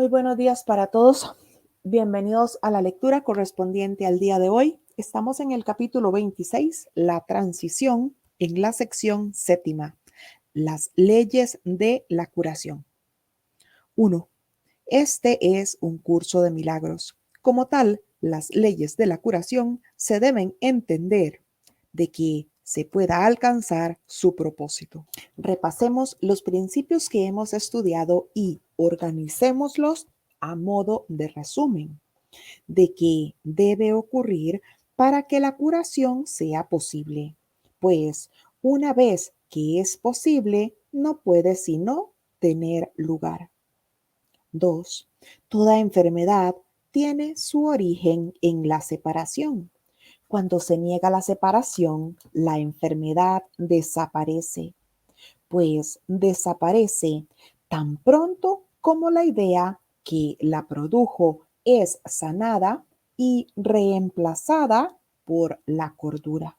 Muy buenos días para todos. Bienvenidos a la lectura correspondiente al día de hoy. Estamos en el capítulo 26, la transición, en la sección séptima, las leyes de la curación. 1. Este es un curso de milagros. Como tal, las leyes de la curación se deben entender de que se pueda alcanzar su propósito. Repasemos los principios que hemos estudiado y organicémoslos a modo de resumen de qué debe ocurrir para que la curación sea posible. Pues una vez que es posible, no puede sino tener lugar. 2. Toda enfermedad tiene su origen en la separación. Cuando se niega la separación, la enfermedad desaparece, pues desaparece tan pronto como la idea que la produjo es sanada y reemplazada por la cordura.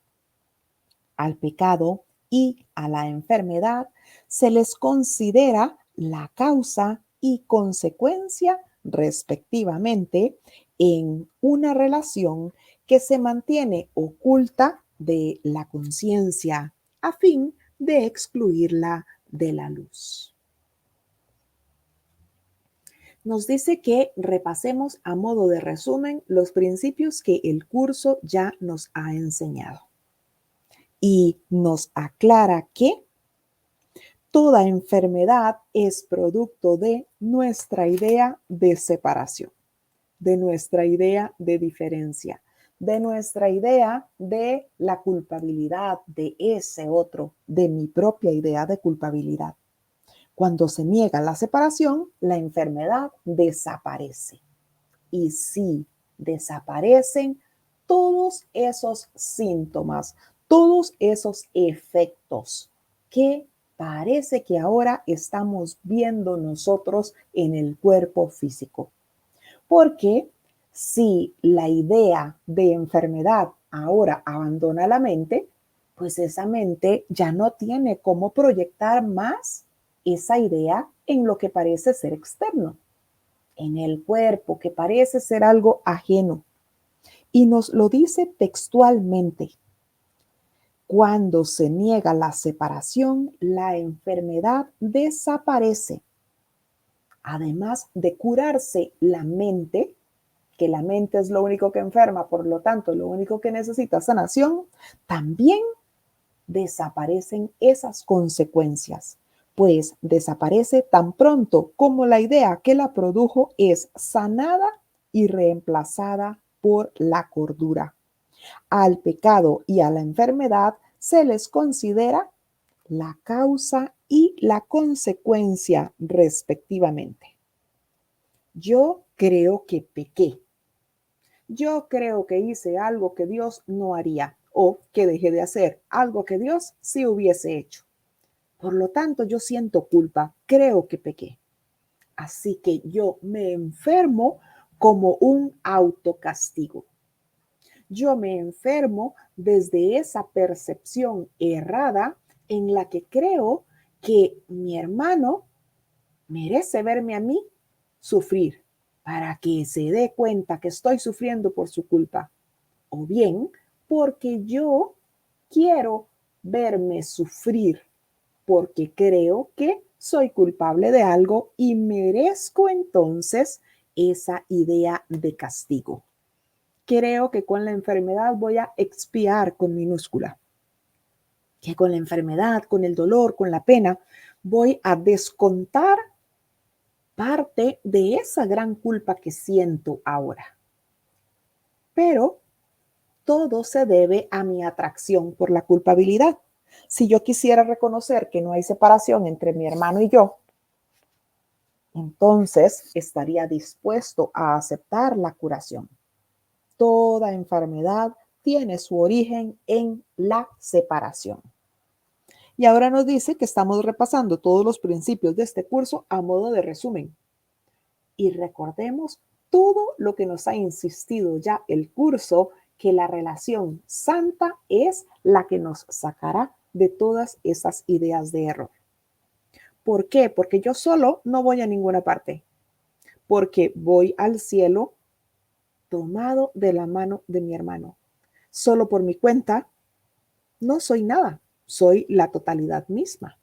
Al pecado y a la enfermedad se les considera la causa y consecuencia respectivamente en una relación que se mantiene oculta de la conciencia a fin de excluirla de la luz. Nos dice que repasemos a modo de resumen los principios que el curso ya nos ha enseñado. Y nos aclara que toda enfermedad es producto de nuestra idea de separación, de nuestra idea de diferencia, de nuestra idea de la culpabilidad de ese otro, de mi propia idea de culpabilidad. Cuando se niega la separación, la enfermedad desaparece. Y sí, desaparecen todos esos síntomas, todos esos efectos que parece que ahora estamos viendo nosotros en el cuerpo físico. Porque si la idea de enfermedad ahora abandona la mente, pues esa mente ya no tiene cómo proyectar más esa idea en lo que parece ser externo, en el cuerpo, que parece ser algo ajeno. Y nos lo dice textualmente. Cuando se niega la separación, la enfermedad desaparece. Además de curarse la mente, que la mente es lo único que enferma, por lo tanto, lo único que necesita sanación, también desaparecen esas consecuencias, pues desaparece tan pronto como la idea que la produjo es sanada y reemplazada por la cordura. Al pecado y a la enfermedad se les considera la causa y la consecuencia respectivamente. Yo creo que pequé. Yo creo que hice algo que Dios no haría o que dejé de hacer algo que Dios sí hubiese hecho. Por lo tanto, yo siento culpa, creo que pequé. Así que yo me enfermo como un autocastigo. Yo me enfermo desde esa percepción errada en la que creo que mi hermano merece verme a mí sufrir para que se dé cuenta que estoy sufriendo por su culpa. O bien porque yo quiero verme sufrir porque creo que soy culpable de algo y merezco entonces esa idea de castigo. Creo que con la enfermedad voy a expiar con minúscula, que con la enfermedad, con el dolor, con la pena, voy a descontar parte de esa gran culpa que siento ahora. Pero todo se debe a mi atracción por la culpabilidad. Si yo quisiera reconocer que no hay separación entre mi hermano y yo, entonces estaría dispuesto a aceptar la curación. Toda enfermedad tiene su origen en la separación. Y ahora nos dice que estamos repasando todos los principios de este curso a modo de resumen. Y recordemos todo lo que nos ha insistido ya el curso, que la relación santa es la que nos sacará de todas esas ideas de error. ¿Por qué? Porque yo solo no voy a ninguna parte. porque voy al cielo tomado de la mano de mi hermano. Solo por mi cuenta no soy nada, soy la totalidad misma.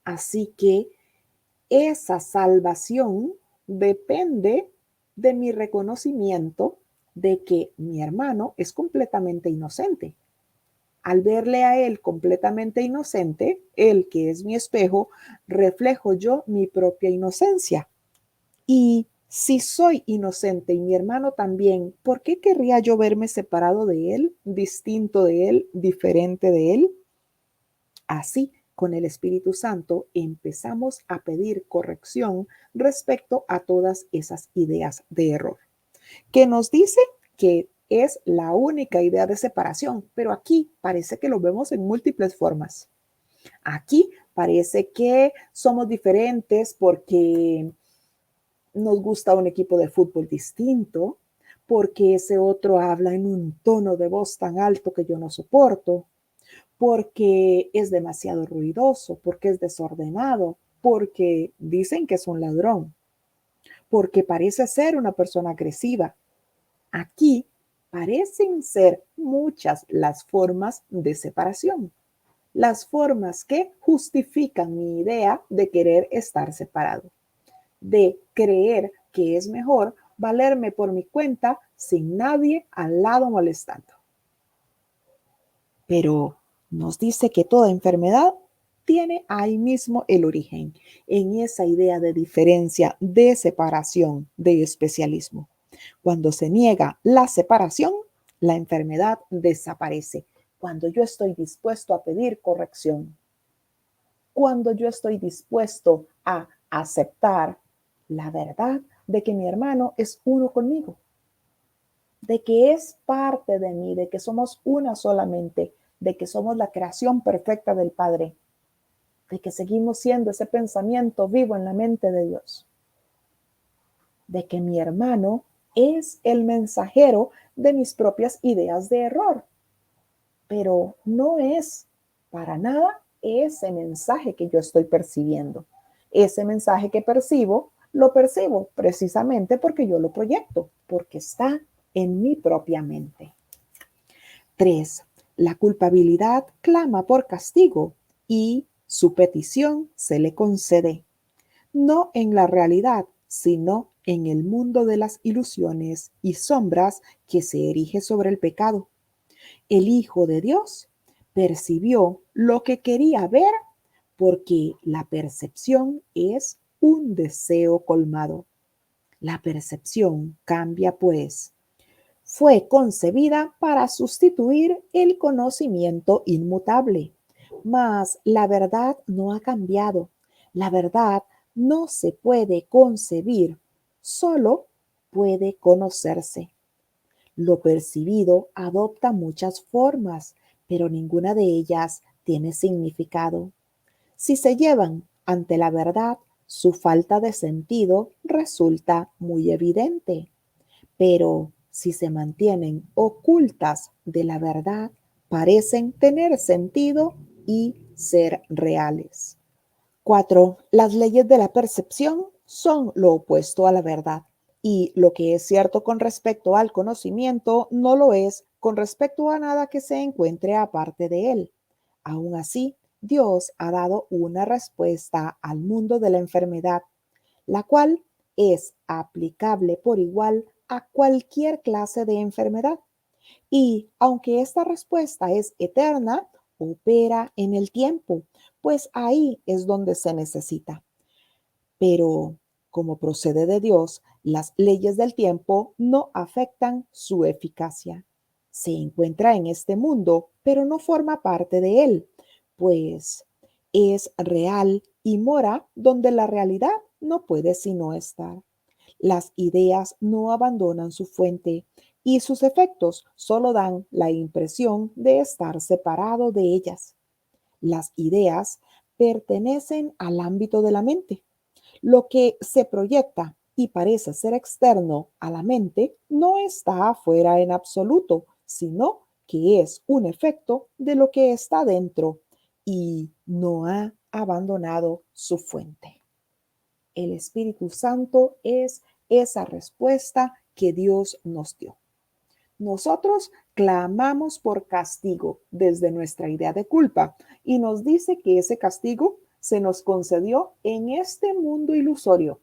Así que esa salvación depende de mi reconocimiento de que mi hermano es completamente inocente. Al verle a él completamente inocente, él que es mi espejo, reflejo yo mi propia inocencia. Y si soy inocente y mi hermano también, ¿por qué querría yo verme separado de él, distinto de él, diferente de él? Así, con el Espíritu Santo empezamos a pedir corrección respecto a todas esas ideas de error, que nos dice que es la única idea de separación, pero aquí parece que lo vemos en múltiples formas. Aquí parece que somos diferentes porque nos gusta un equipo de fútbol distinto, porque ese otro habla en un tono de voz tan alto que yo no soporto, porque es demasiado ruidoso, porque es desordenado, porque dicen que es un ladrón, porque parece ser una persona agresiva. Aquí parecen ser muchas las formas de separación, las formas que justifican mi idea de querer estar separado, de creer que es mejor valerme por mi cuenta sin nadie al lado molestando. Pero nos dice que toda enfermedad tiene ahí mismo el origen, en esa idea de diferencia, de separación, de especialismo. Cuando se niega la separación, la enfermedad desaparece. Cuando yo estoy dispuesto a pedir corrección, cuando yo estoy dispuesto a aceptar la verdad de que mi hermano es uno conmigo, de que es parte de mí, de que somos una solamente, de que somos la creación perfecta del Padre, de que seguimos siendo ese pensamiento vivo en la mente de Dios, de que mi hermano es el mensajero de mis propias ideas de error, pero no es para nada ese mensaje que yo estoy percibiendo. Ese mensaje que percibo, lo percibo precisamente porque yo lo proyecto, porque está en mi propia mente. 3. La culpabilidad clama por castigo y su petición se le concede, no en la realidad, sino en el mundo de las ilusiones y sombras que se erige sobre el pecado. El Hijo de Dios percibió lo que quería ver porque la percepción es un deseo colmado. La percepción cambia, pues. Fue concebida para sustituir el conocimiento inmutable. Mas la verdad no ha cambiado. La verdad no se puede concebir, solo puede conocerse. Lo percibido adopta muchas formas, pero ninguna de ellas tiene significado. Si se llevan ante la verdad, su falta de sentido resulta muy evidente, pero si se mantienen ocultas de la verdad, parecen tener sentido y ser reales. 4. Las leyes de la percepción son lo opuesto a la verdad y lo que es cierto con respecto al conocimiento no lo es con respecto a nada que se encuentre aparte de él. Aún así, Dios ha dado una respuesta al mundo de la enfermedad, la cual es aplicable por igual a cualquier clase de enfermedad. Y aunque esta respuesta es eterna, opera en el tiempo, pues ahí es donde se necesita. Pero como procede de Dios, las leyes del tiempo no afectan su eficacia. Se encuentra en este mundo, pero no forma parte de él, pues es real y mora donde la realidad no puede sino estar. Las ideas no abandonan su fuente y sus efectos solo dan la impresión de estar separado de ellas. Las ideas pertenecen al ámbito de la mente. Lo que se proyecta y parece ser externo a la mente no está afuera en absoluto, sino que es un efecto de lo que está dentro y no ha abandonado su fuente. El Espíritu Santo es esa respuesta que Dios nos dio. Nosotros clamamos por castigo desde nuestra idea de culpa y nos dice que ese castigo se nos concedió en este mundo ilusorio,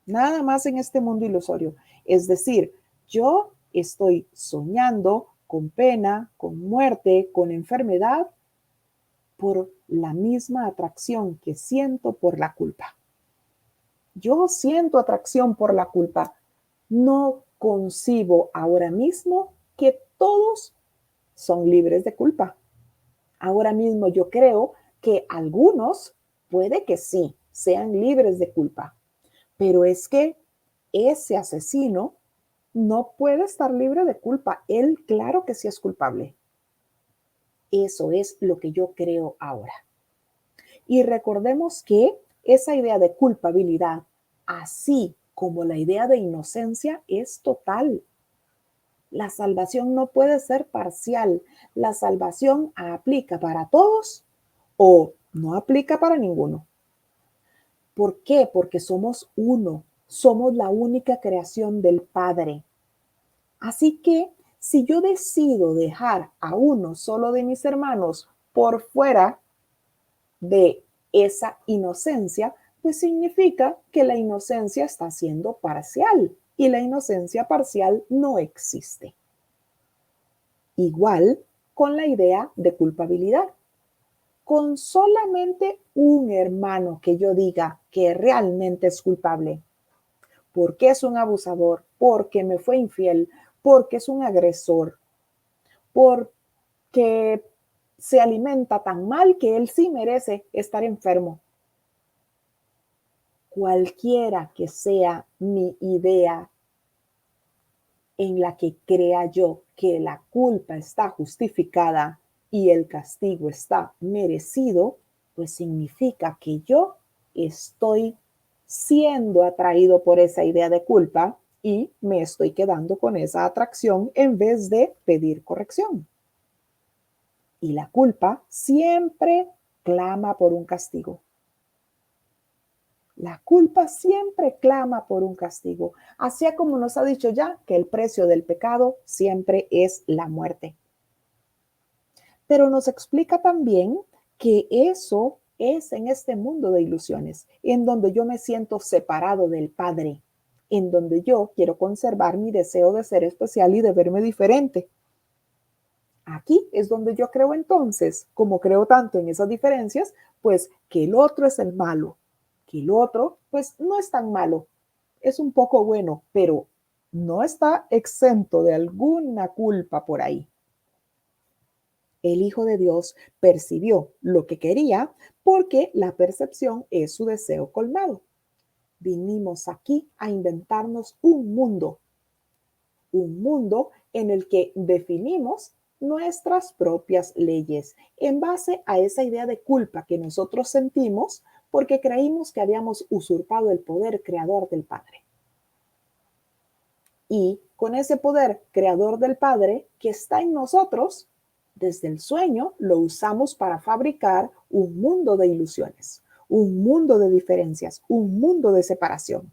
nada más en este mundo ilusorio. Es decir, yo estoy soñando con pena, con muerte, con enfermedad, por la misma atracción que siento por la culpa. Yo siento atracción por la culpa. No concibo ahora mismo que todos son libres de culpa. Ahora mismo yo creo que algunos puede que sí sean libres de culpa, pero es que ese asesino no puede estar libre de culpa. Él claro que sí es culpable. Eso es lo que yo creo ahora. Y recordemos que esa idea de culpabilidad, así como la idea de inocencia, es total. La salvación no puede ser parcial. La salvación aplica para todos o no aplica para ninguno. ¿Por qué? Porque somos uno. Somos la única creación del Padre. Así que si yo decido dejar a uno solo de mis hermanos por fuera de esa inocencia, pues significa que la inocencia está siendo parcial y la inocencia parcial no existe. Igual con la idea de culpabilidad. Con solamente un hermano que yo diga que realmente es culpable, porque es un abusador, porque me fue infiel, porque es un agresor, porque se alimenta tan mal que él sí merece estar enfermo. Cualquiera que sea mi idea en la que crea yo que la culpa está justificada y el castigo está merecido, pues significa que yo estoy siendo atraído por esa idea de culpa y me estoy quedando con esa atracción en vez de pedir corrección. Y la culpa siempre clama por un castigo. La culpa siempre clama por un castigo, así como nos ha dicho ya que el precio del pecado siempre es la muerte. Pero nos explica también que eso es en este mundo de ilusiones, en donde yo me siento separado del Padre, en donde yo quiero conservar mi deseo de ser especial y de verme diferente. Aquí es donde yo creo entonces, como creo tanto en esas diferencias, pues que el otro es el malo, que el otro pues no es tan malo, es un poco bueno, pero no está exento de alguna culpa por ahí. El Hijo de Dios percibió lo que quería porque la percepción es su deseo colmado. Vinimos aquí a inventarnos un mundo en el que definimos nuestras propias leyes en base a esa idea de culpa que nosotros sentimos porque creímos que habíamos usurpado el poder creador del Padre. Y con ese poder creador del Padre que está en nosotros, desde el sueño lo usamos para fabricar un mundo de ilusiones, un mundo de diferencias, un mundo de separación.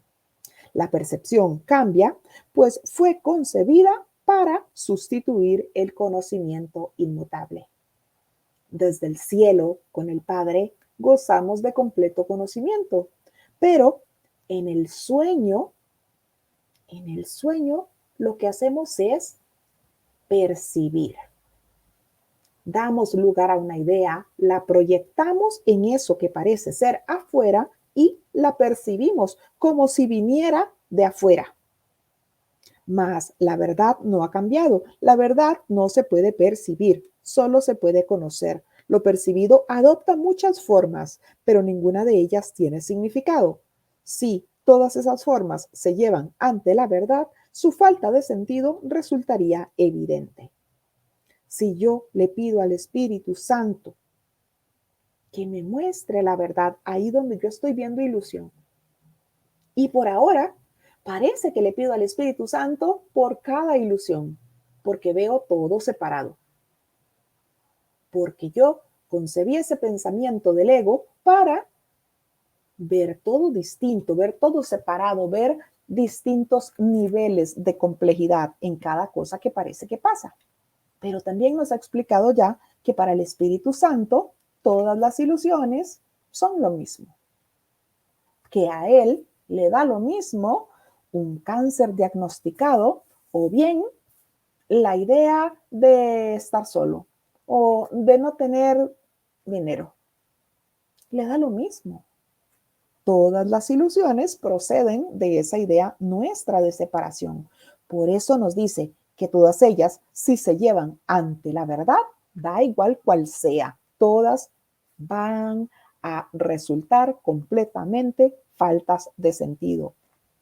La percepción cambia, pues fue concebida para sustituir el conocimiento inmutable. Desde el cielo, con el Padre, gozamos de completo conocimiento, pero en el sueño, lo que hacemos es percibir. Damos lugar a una idea, la proyectamos en eso que parece ser afuera y la percibimos como si viniera de afuera. Mas la verdad no ha cambiado. La verdad no se puede percibir, solo se puede conocer. Lo percibido adopta muchas formas, pero ninguna de ellas tiene significado. Si todas esas formas se llevan ante la verdad, su falta de sentido resultaría evidente. Si yo le pido al Espíritu Santo que me muestre la verdad ahí donde yo estoy viendo ilusión, y por ahora parece que le pido al Espíritu Santo por cada ilusión, porque veo todo separado. Porque yo concebí ese pensamiento del ego para ver todo distinto, ver todo separado, ver distintos niveles de complejidad en cada cosa que parece que pasa. Pero también nos ha explicado ya que para el Espíritu Santo todas las ilusiones son lo mismo, que a él le da lo mismo un cáncer diagnosticado o bien la idea de estar solo o de no tener dinero. Le da lo mismo. Todas las ilusiones proceden de esa idea nuestra de separación. Por eso nos dice que todas ellas, si se llevan ante la verdad, da igual cual sea, todas van a resultar completamente faltas de sentido.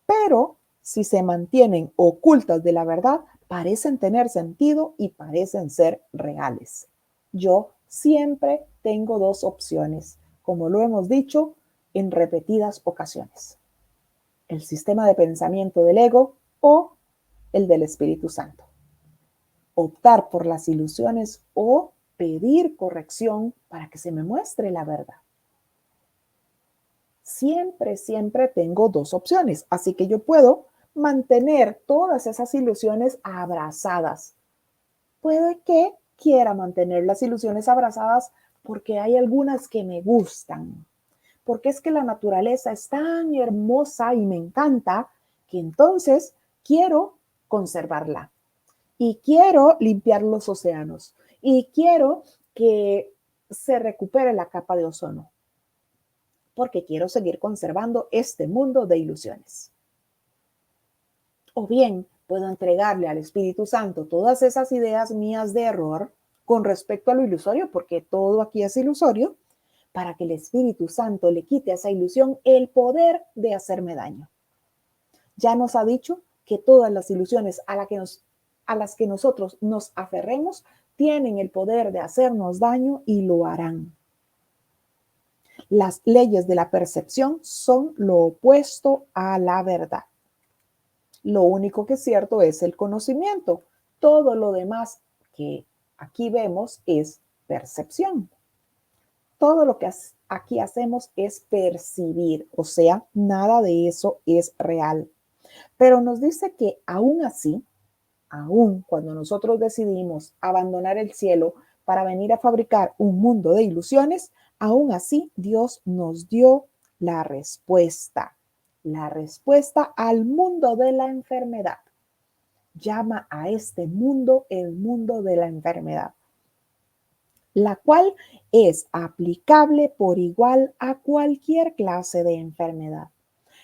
Pero si se mantienen ocultas de la verdad, parecen tener sentido y parecen ser reales. Yo siempre tengo dos opciones, como lo hemos dicho en repetidas ocasiones: el sistema de pensamiento del ego o el del Espíritu Santo. Optar por las ilusiones o pedir corrección para que se me muestre la verdad. Siempre tengo dos opciones, así que yo puedo mantener todas esas ilusiones abrazadas. Puede que quiera mantener las ilusiones abrazadas porque hay algunas que me gustan, porque es que la naturaleza es tan hermosa y me encanta que entonces quiero conservarla y quiero limpiar los océanos y quiero que se recupere la capa de ozono, porque quiero seguir conservando este mundo de ilusiones. O bien puedo entregarle al Espíritu Santo todas esas ideas mías de error con respecto a lo ilusorio, porque todo aquí es ilusorio, para que el Espíritu Santo le quite a esa ilusión el poder de hacerme daño. Ya nos ha dicho que todas las ilusiones a las que nosotros nos aferremos tienen el poder de hacernos daño y lo harán. Las leyes de la percepción son lo opuesto a la verdad. Lo único que es cierto es el conocimiento. Todo lo demás que aquí vemos es percepción. Todo lo que aquí hacemos es percibir, o sea, nada de eso es real. Pero nos dice que aún así, aún cuando nosotros decidimos abandonar el cielo para venir a fabricar un mundo de ilusiones, aún así Dios nos dio la respuesta al mundo de la enfermedad. Llama a este mundo el mundo de la enfermedad, la cual es aplicable por igual a cualquier clase de enfermedad.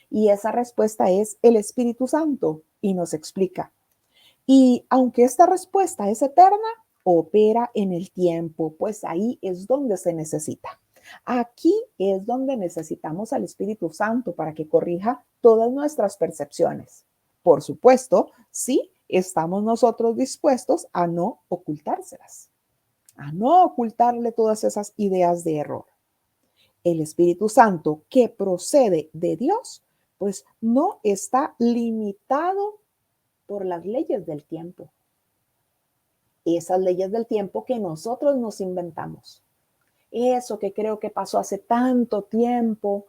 Y esa respuesta es el Espíritu Santo y nos explica. Y aunque esta respuesta es eterna, opera en el tiempo, pues ahí es donde se necesita. Aquí es donde necesitamos al Espíritu Santo para que corrija todas nuestras percepciones. Por supuesto, sí estamos nosotros dispuestos a no ocultárselas, a no ocultarle todas esas ideas de error. El Espíritu Santo que procede de Dios, pues no está limitado por las leyes del tiempo. Esas leyes del tiempo que nosotros nos inventamos. Eso que creo que pasó hace tanto tiempo,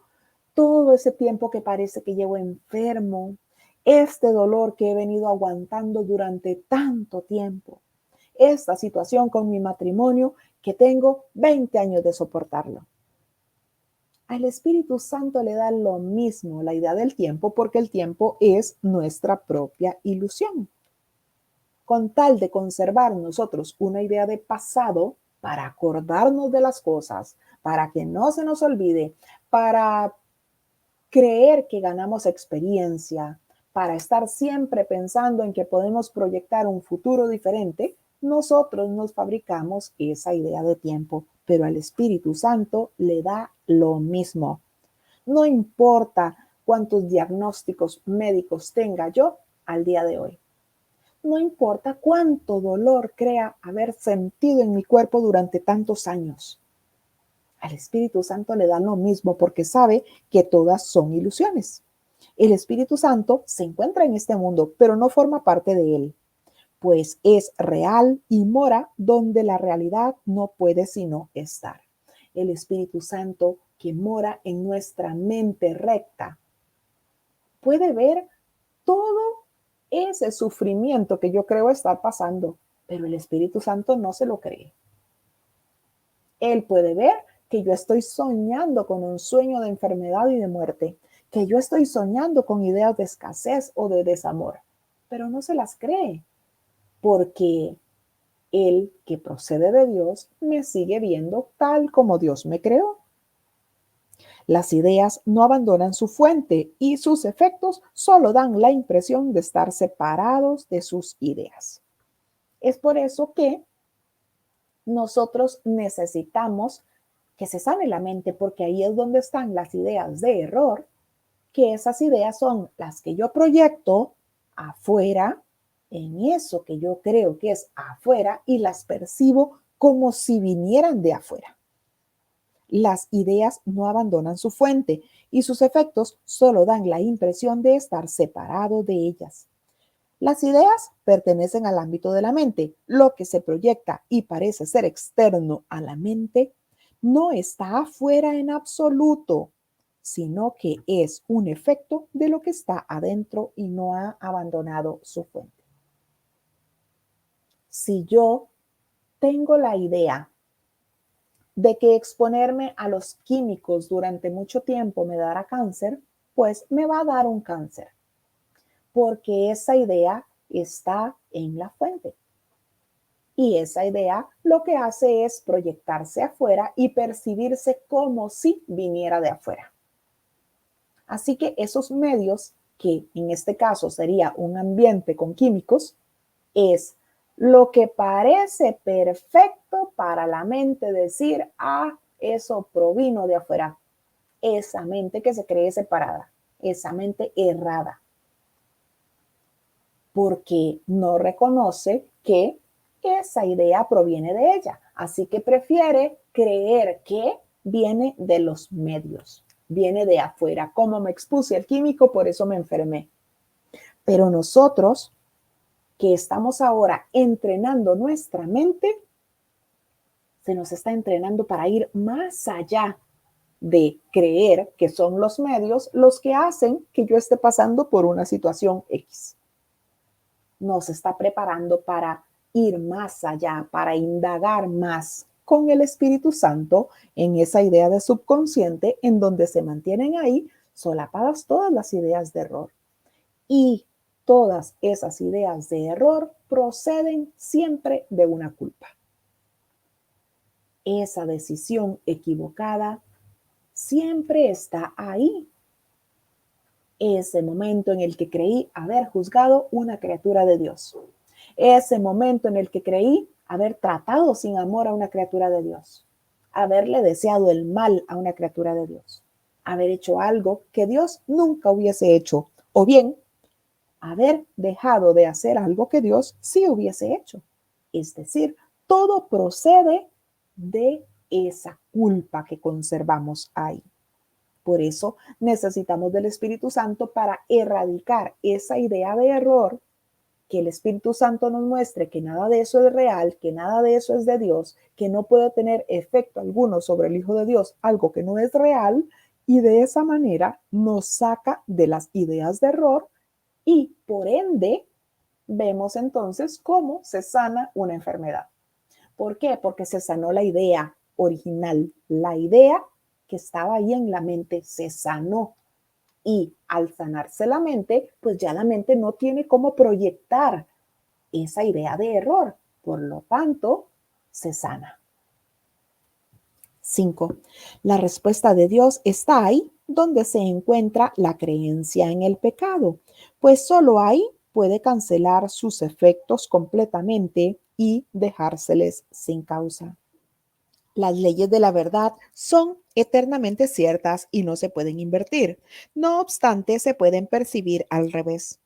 todo ese tiempo que parece que llevo enfermo, este dolor que he venido aguantando durante tanto tiempo, esta situación con mi matrimonio que tengo 20 años de soportarlo. Al Espíritu Santo le da lo mismo la idea del tiempo porque el tiempo es nuestra propia ilusión. Con tal de conservar nosotros una idea de pasado para acordarnos de las cosas, para que no se nos olvide, para creer que ganamos experiencia, para estar siempre pensando en que podemos proyectar un futuro diferente, nosotros nos fabricamos esa idea de tiempo, pero al Espíritu Santo le da lo mismo. No importa cuántos diagnósticos médicos tenga yo al día de hoy. No importa cuánto dolor crea haber sentido en mi cuerpo durante tantos años. Al Espíritu Santo le da lo mismo porque sabe que todas son ilusiones. El Espíritu Santo se encuentra en este mundo, pero no forma parte de él, pues es real y mora donde la realidad no puede sino estar. El Espíritu Santo que mora en nuestra mente recta puede ver todo ese sufrimiento que yo creo estar pasando, pero el Espíritu Santo no se lo cree. Él puede ver que yo estoy soñando con un sueño de enfermedad y de muerte, que yo estoy soñando con ideas de escasez o de desamor, pero no se las cree, porque Él, que procede de Dios, me sigue viendo tal como Dios me creó. Las ideas no abandonan su fuente y sus efectos solo dan la impresión de estar separados de sus ideas. Es por eso que nosotros necesitamos que se sane la mente, porque ahí es donde están las ideas de error, que esas ideas son las que yo proyecto afuera, en eso que yo creo que es afuera, y las percibo como si vinieran de afuera. Las ideas no abandonan su fuente y sus efectos solo dan la impresión de estar separado de ellas. Las ideas pertenecen al ámbito de la mente. Lo que se proyecta y parece ser externo a la mente no está afuera en absoluto, sino que es un efecto de lo que está adentro y no ha abandonado su fuente. Si yo tengo la idea de que exponerme a los químicos durante mucho tiempo me dará cáncer, pues me va a dar un cáncer, porque esa idea está en la fuente. Y esa idea lo que hace es proyectarse afuera y percibirse como si viniera de afuera. Así que esos medios, que en este caso sería un ambiente con químicos, es lo que parece perfecto para la mente decir, ah, eso provino de afuera. Esa mente que se cree separada, esa mente errada, porque no reconoce que esa idea proviene de ella. Así que prefiere creer que viene de los medios, viene de afuera. Como me expuse al químico, por eso me enfermé. Pero nosotros, que estamos ahora entrenando nuestra mente, se nos está entrenando para ir más allá de creer que son los medios los que hacen que yo esté pasando por una situación X. Nos está preparando para ir más allá, para indagar más con el Espíritu Santo en esa idea de subconsciente en donde se mantienen ahí solapadas todas las ideas de error. Y todas esas ideas de error proceden siempre de una culpa. Esa decisión equivocada siempre está ahí. Ese momento en el que creí haber juzgado una criatura de Dios. Ese momento en el que creí haber tratado sin amor a una criatura de Dios. Haberle deseado el mal a una criatura de Dios. Haber hecho algo que Dios nunca hubiese hecho. O bien, haber dejado de hacer algo que Dios sí hubiese hecho. Es decir, todo procede de esa culpa que conservamos ahí. Por eso necesitamos del Espíritu Santo para erradicar esa idea de error, que el Espíritu Santo nos muestre que nada de eso es real, que nada de eso es de Dios, que no puede tener efecto alguno sobre el Hijo de Dios, algo que no es real, y de esa manera nos saca de las ideas de error y por ende vemos entonces cómo se sana una enfermedad. ¿Por qué? Porque se sanó la idea original, la idea que estaba ahí en la mente se sanó. Y al sanarse la mente, pues ya la mente no tiene cómo proyectar esa idea de error. Por lo tanto, se sana. 5. La respuesta de Dios está ahí donde se encuentra la creencia en el pecado, pues solo ahí puede cancelar sus efectos completamente y dejárseles sin causa. Las leyes de la verdad son eternamente ciertas y no se pueden invertir. No obstante, se pueden percibir al revés.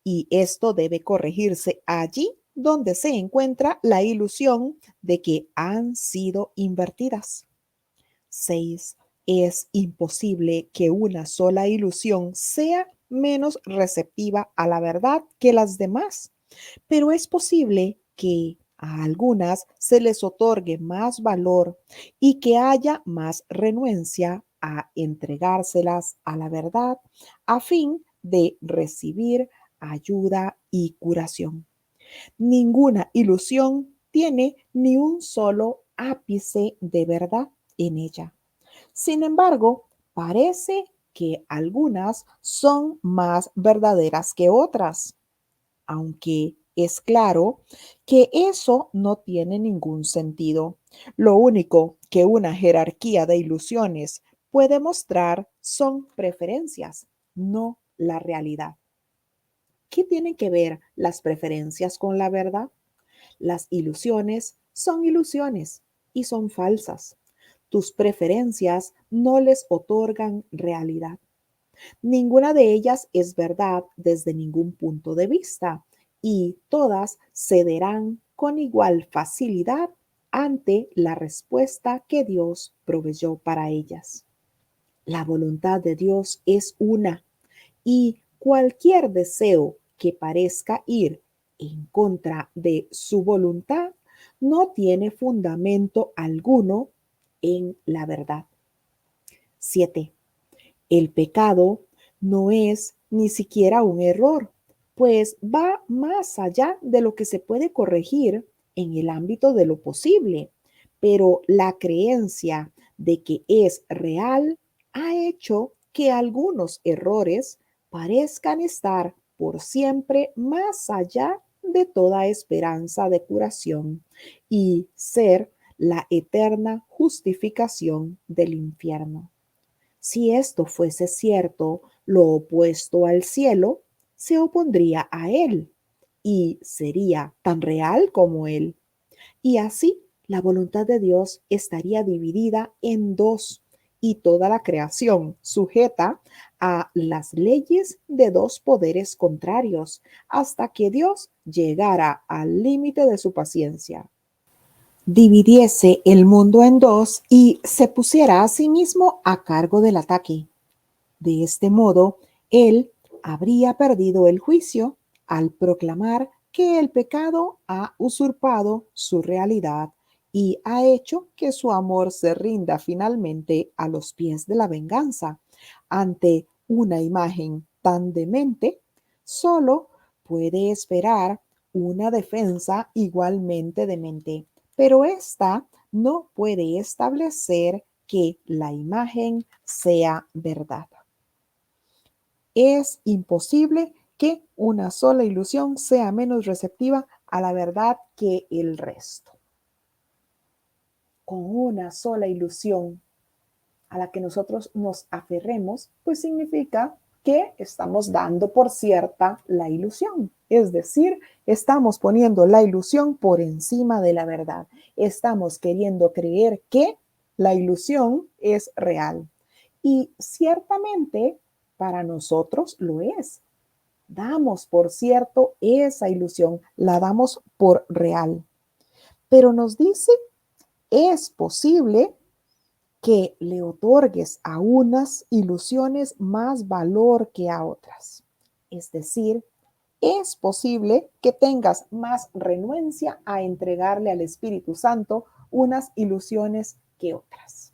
Y esto debe corregirse allí donde se encuentra la ilusión de que han sido invertidas. 6. Es imposible que una sola ilusión sea menos receptiva a la verdad que las demás, pero es posible que a algunas se les otorgue más valor y que haya más renuencia a entregárselas a la verdad a fin de recibir ayuda y curación. Ninguna ilusión tiene ni un solo ápice de verdad en ella. Sin embargo, parece que algunas son más verdaderas que otras, aunque es claro que eso no tiene ningún sentido. Lo único que una jerarquía de ilusiones puede mostrar son preferencias, no la realidad. ¿Qué tienen que ver las preferencias con la verdad? Las ilusiones son ilusiones y son falsas. Tus preferencias no les otorgan realidad. Ninguna de ellas es verdad desde ningún punto de vista y todas cederán con igual facilidad ante la respuesta que Dios proveyó para ellas. La voluntad de Dios es una y cualquier deseo que parezca ir en contra de su voluntad no tiene fundamento alguno en la verdad. 7. El pecado no es ni siquiera un error, pues va más allá de lo que se puede corregir en el ámbito de lo posible, pero la creencia de que es real ha hecho que algunos errores parezcan estar por siempre más allá de toda esperanza de curación y ser la eterna justificación del infierno. Si esto fuese cierto, lo opuesto al cielo se opondría a él y sería tan real como él. Y así la voluntad de Dios estaría dividida en dos y toda la creación sujeta a las leyes de dos poderes contrarios hasta que Dios llegara al límite de su paciencia, dividiese el mundo en dos y se pusiera a sí mismo a cargo del ataque. De este modo, él habría perdido el juicio al proclamar que el pecado ha usurpado su realidad y ha hecho que su amor se rinda finalmente a los pies de la venganza. Ante una imagen tan demente, solo puede esperar una defensa igualmente demente, pero ésta no puede establecer que la imagen sea verdad. Es imposible que una sola ilusión sea menos receptiva a la verdad que el resto. Con una sola ilusión a la que nosotros nos aferremos, pues significa que estamos dando por cierta la ilusión. Es decir, estamos poniendo la ilusión por encima de la verdad. Estamos queriendo creer que la ilusión es real. Y ciertamente para nosotros lo es. Damos por cierto esa ilusión, la damos por real. Pero nos dice, es posible que le otorgues a unas ilusiones más valor que a otras. Es decir, es posible que tengas más renuencia a entregarle al Espíritu Santo unas ilusiones que otras.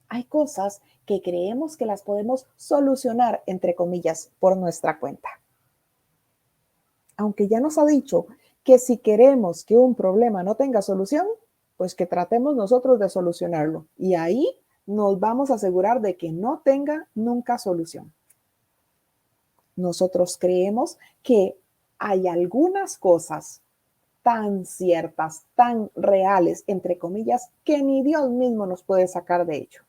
Hay cosas que creemos que las podemos solucionar, entre comillas, por nuestra cuenta. Aunque ya nos ha dicho que si queremos que un problema no tenga solución, pues que tratemos nosotros de solucionarlo. Y ahí nos vamos a asegurar de que no tenga nunca solución. Nosotros creemos que hay algunas cosas tan ciertas, tan reales, entre comillas, que ni Dios mismo nos puede sacar de ello.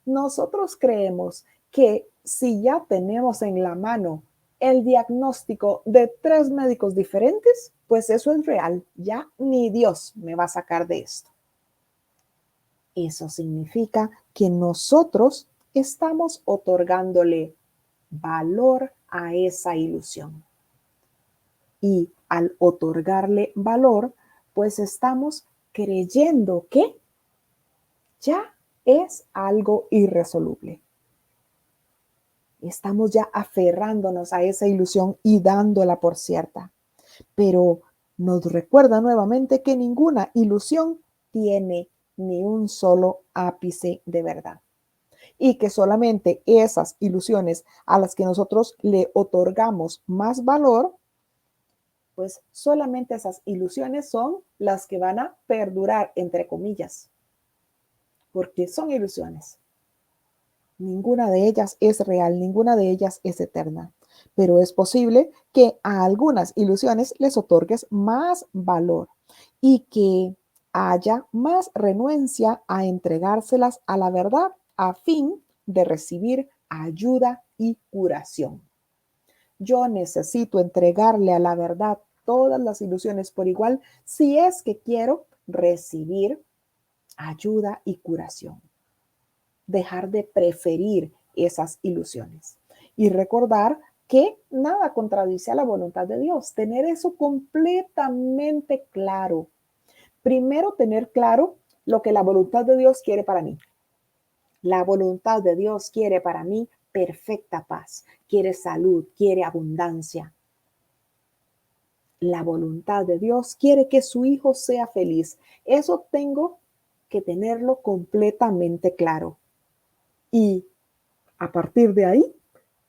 Nosotros creemos que si ya tenemos en la mano el diagnóstico de 3 médicos diferentes, pues eso es real. Ya ni Dios me va a sacar de esto. Eso significa que nosotros estamos otorgándole valor a esa ilusión. Y al otorgarle valor, pues estamos creyendo que ya es algo irresoluble. Estamos ya aferrándonos a esa ilusión y dándola por cierta. Pero nos recuerda nuevamente que ninguna ilusión tiene ni un solo ápice de verdad. y que solamente esas ilusiones a las que nosotros le otorgamos más valor, pues solamente esas ilusiones son las que van a perdurar, entre comillas, porque son ilusiones. Ninguna de ellas es real, ninguna de ellas es eterna, pero es posible que a algunas ilusiones les otorgues más valor y que haya más renuencia a entregárselas a la verdad a fin de recibir ayuda y curación. Yo necesito entregarle a la verdad todas las ilusiones por igual si es que quiero recibir ayuda y curación. Dejar de preferir esas ilusiones y recordar que nada contradice a la voluntad de Dios. Tener eso completamente claro. Primero, tener claro lo que la voluntad de Dios quiere para mí. La voluntad de Dios quiere para mí perfecta paz, quiere salud, quiere abundancia. La voluntad de Dios quiere que su hijo sea feliz. Eso tengo que tenerlo completamente claro. Y a partir de ahí,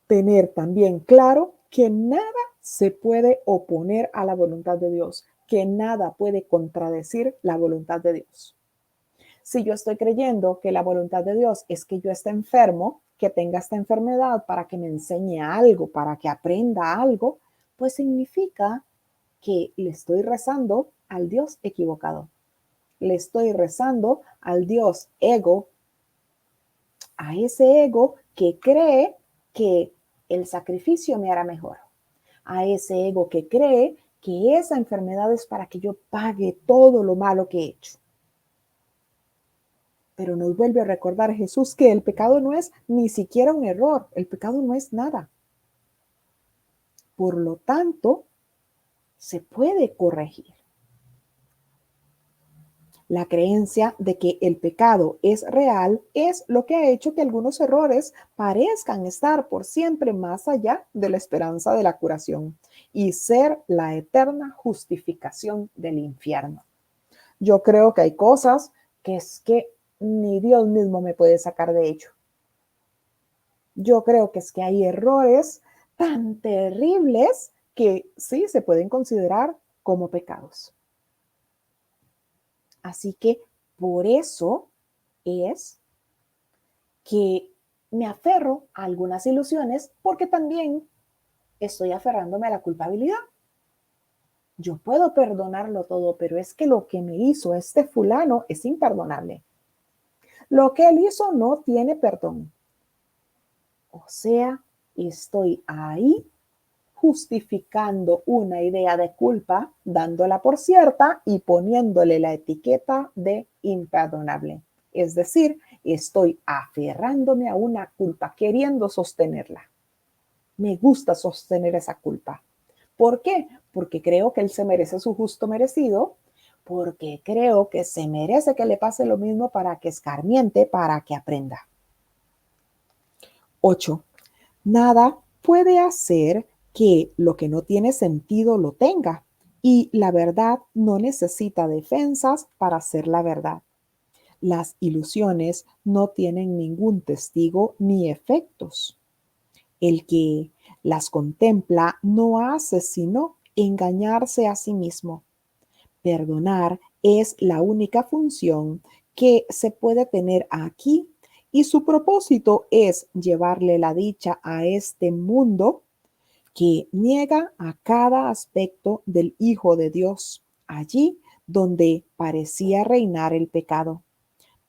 tener también claro que nada se puede oponer a la voluntad de Dios, que nada puede contradecir la voluntad de Dios. Si yo estoy creyendo que la voluntad de Dios es que yo esté enfermo, que tenga esta enfermedad para que me enseñe algo, para que aprenda algo, pues significa que le estoy rezando al Dios equivocado. Le estoy rezando al Dios ego, a ese ego que cree que el sacrificio me hará mejor, a ese ego que cree que esa enfermedad es para que yo pague todo lo malo que he hecho. Pero nos vuelve a recordar Jesús que el pecado no es ni siquiera un error, el pecado no es nada. Por lo tanto, se puede corregir. La creencia de que el pecado es real es lo que ha hecho que algunos errores parezcan estar por siempre más allá de la esperanza de la curación y ser la eterna justificación del infierno. Yo creo que hay cosas que es que ni Dios mismo me puede sacar de hecho. Yo creo que es que hay errores tan terribles que sí se pueden considerar como pecados. Así que por eso es que me aferro a algunas ilusiones porque también estoy aferrándome a la culpabilidad. Yo puedo perdonarlo todo, pero es que lo que me hizo este fulano es imperdonable. Lo que él hizo no tiene perdón. O sea, estoy ahí justificando una idea de culpa, dándola por cierta y poniéndole la etiqueta de imperdonable. Es decir, estoy aferrándome a una culpa, queriendo sostenerla. Me gusta sostener esa culpa. ¿Por qué? Porque creo que él se merece su justo merecido, porque creo que se merece que le pase lo mismo para que escarmiente, para que aprenda. 8. Nada puede hacer que lo que no tiene sentido lo tenga, y la verdad no necesita defensas para ser la verdad. Las ilusiones no tienen ningún testigo ni efectos. El que las contempla no hace sino engañarse a sí mismo. Perdonar es la única función que se puede tener aquí y su propósito es llevarle la dicha a este mundo que niega a cada aspecto del Hijo de Dios, allí donde parecía reinar el pecado.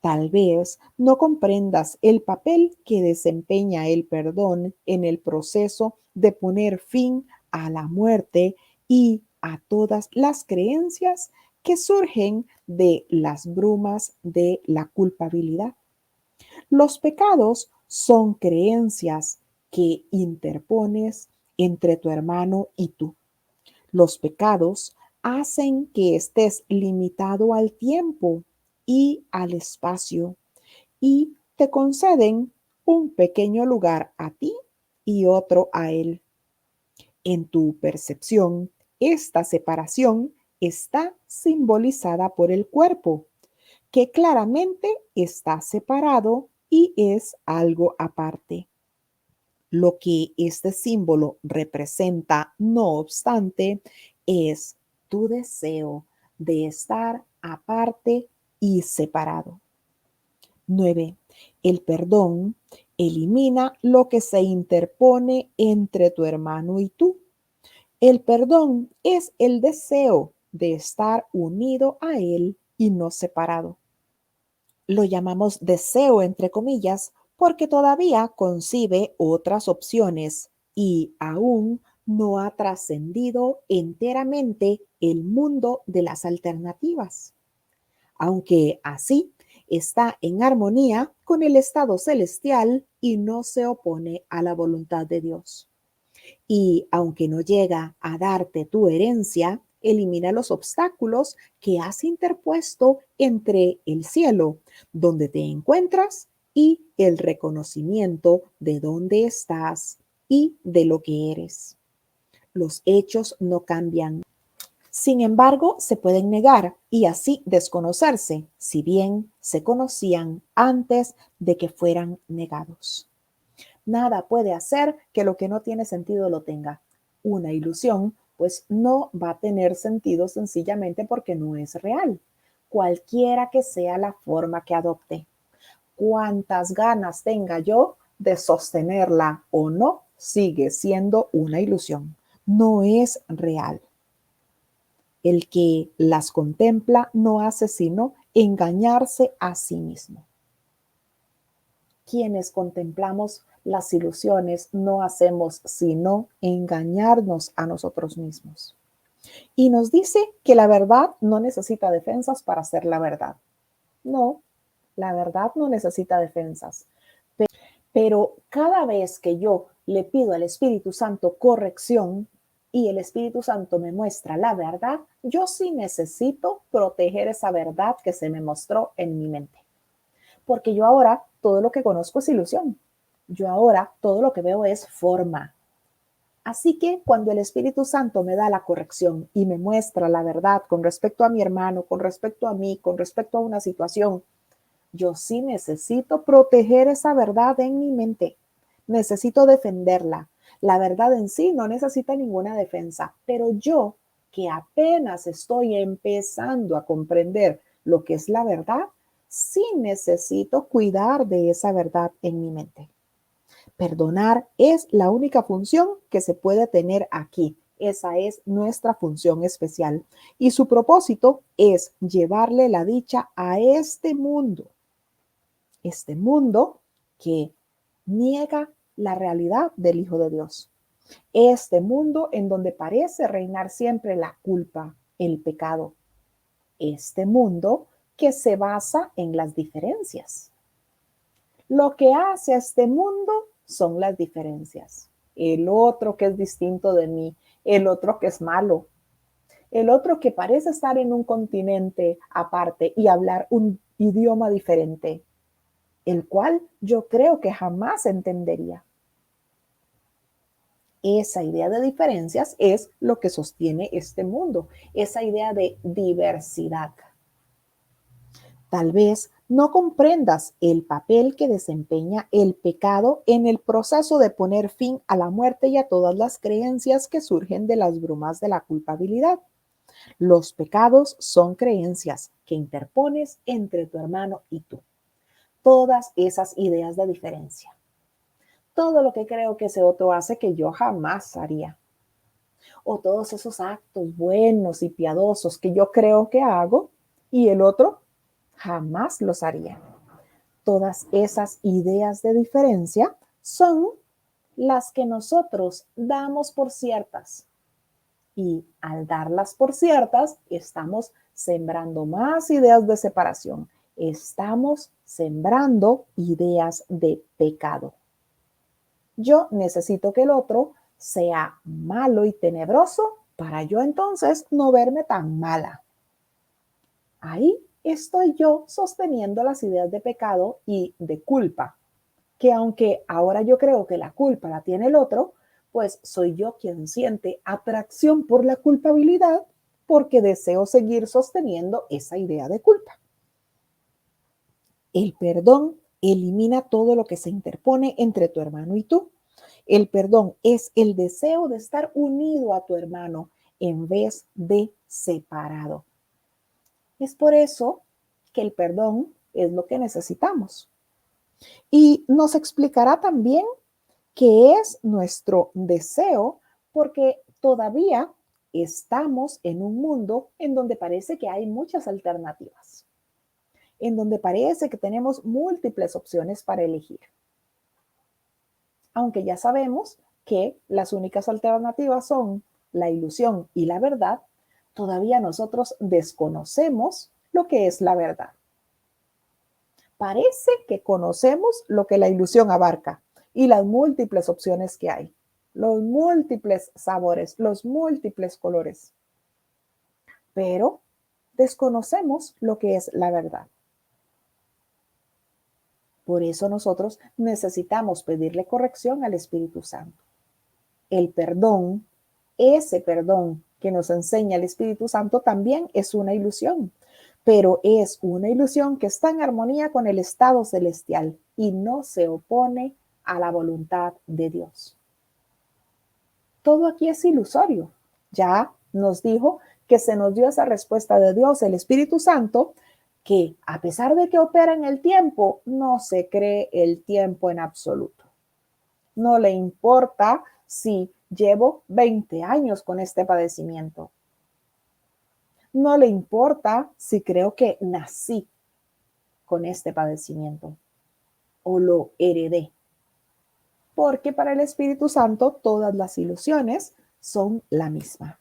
Tal vez no comprendas el papel que desempeña el perdón en el proceso de poner fin a la muerte y a todas las creencias que surgen de las brumas de la culpabilidad. Los pecados son creencias que interpones entre tu hermano y tú. Los pecados hacen que estés limitado al tiempo y al espacio y te conceden un pequeño lugar a ti y otro a él. En tu percepción, esta separación está simbolizada por el cuerpo, que claramente está separado y es algo aparte. Lo que este símbolo representa, no obstante, es tu deseo de estar aparte y separado. 9. El perdón elimina lo que se interpone entre tu hermano y tú. El perdón es el deseo de estar unido a él y no separado. Lo llamamos deseo entre comillas porque todavía concibe otras opciones y aún no ha trascendido enteramente el mundo de las alternativas, aunque así está en armonía con el estado celestial y no se opone a la voluntad de Dios. Y aunque no llega a darte tu herencia, elimina los obstáculos que has interpuesto entre el cielo, donde te encuentras, y el reconocimiento de dónde estás y de lo que eres. Los hechos no cambian. Sin embargo, se pueden negar y así desconocerse, si bien se conocían antes de que fueran negados. Nada puede hacer que lo que no tiene sentido lo tenga. Una ilusión, pues no va a tener sentido sencillamente porque no es real, cualquiera que sea la forma que adopte. Cuantas ganas tenga yo de sostenerla o no, sigue siendo una ilusión. No es real. El que las contempla no hace sino engañarse a sí mismo. Quienes contemplamos las ilusiones no hacemos sino engañarnos a nosotros mismos. Y nos dice que la verdad no necesita defensas para ser la verdad. No, la verdad no necesita defensas. Pero cada vez que yo le pido al Espíritu Santo corrección y el Espíritu Santo me muestra la verdad, yo sí necesito proteger esa verdad que se me mostró en mi mente. Porque yo ahora todo lo que conozco es ilusión. Yo ahora todo lo que veo es forma. Así que cuando el Espíritu Santo me da la corrección y me muestra la verdad con respecto a mi hermano, con respecto a mí, con respecto a una situación, yo sí necesito proteger esa verdad en mi mente. Necesito defenderla. La verdad en sí no necesita ninguna defensa, pero yo que apenas estoy empezando a comprender lo que es la verdad, sí necesito cuidar de esa verdad en mi mente. Perdonar es la única función que se puede tener aquí. Esa es nuestra función especial. Y su propósito es llevarle la dicha a este mundo. Este mundo que niega la realidad del Hijo de Dios. Este mundo en donde parece reinar siempre la culpa, el pecado. Este mundo que se basa en las diferencias. Lo que hace a este mundo son las diferencias. El otro que es distinto de mí, el otro que es malo, el otro que parece estar en un continente aparte y hablar un idioma diferente, el cual yo creo que jamás entendería. Esa idea de diferencias es lo que sostiene este mundo, esa idea de diversidad. Tal vez no comprendas el papel que desempeña el pecado en el proceso de poner fin a la muerte y a todas las creencias que surgen de las brumas de la culpabilidad. Los pecados son creencias que interpones entre tu hermano y tú. Todas esas ideas de diferencia. Todo lo que creo que ese otro hace que yo jamás haría. O todos esos actos buenos y piadosos que yo creo que hago y el otro jamás los haría. Todas esas ideas de diferencia son las que nosotros damos por ciertas. Y al darlas por ciertas, estamos sembrando más ideas de separación. Estamos sembrando ideas de pecado. Yo necesito que el otro sea malo y tenebroso para yo entonces no verme tan mala. Ahí estoy yo sosteniendo las ideas de pecado y de culpa, que aunque ahora yo creo que la culpa la tiene el otro, pues soy yo quien siente atracción por la culpabilidad porque deseo seguir sosteniendo esa idea de culpa. El perdón Elimina todo lo que se interpone entre tu hermano y tú. El perdón es el deseo de estar unido a tu hermano en vez de separado. Es por eso que el perdón es lo que necesitamos. Y nos explicará también qué es nuestro deseo, porque todavía estamos en un mundo en donde parece que hay muchas alternativas, en donde parece que tenemos múltiples opciones para elegir. Aunque ya sabemos que las únicas alternativas son la ilusión y la verdad, todavía nosotros desconocemos lo que es la verdad. Parece que conocemos lo que la ilusión abarca y las múltiples opciones que hay, los múltiples sabores, los múltiples colores, pero desconocemos lo que es la verdad. Por eso nosotros necesitamos pedirle corrección al Espíritu Santo. El perdón, ese perdón que nos enseña el Espíritu Santo también es una ilusión, pero es una ilusión que está en armonía con el estado celestial y no se opone a la voluntad de Dios. Todo aquí es ilusorio. Ya nos dijo que se nos dio esa respuesta de Dios, el Espíritu Santo, que a pesar de que opera en el tiempo, no se cree el tiempo en absoluto. No le importa si llevo 20 años con este padecimiento. No le importa si creo que nací con este padecimiento o lo heredé. Porque para el Espíritu Santo todas las ilusiones son la misma.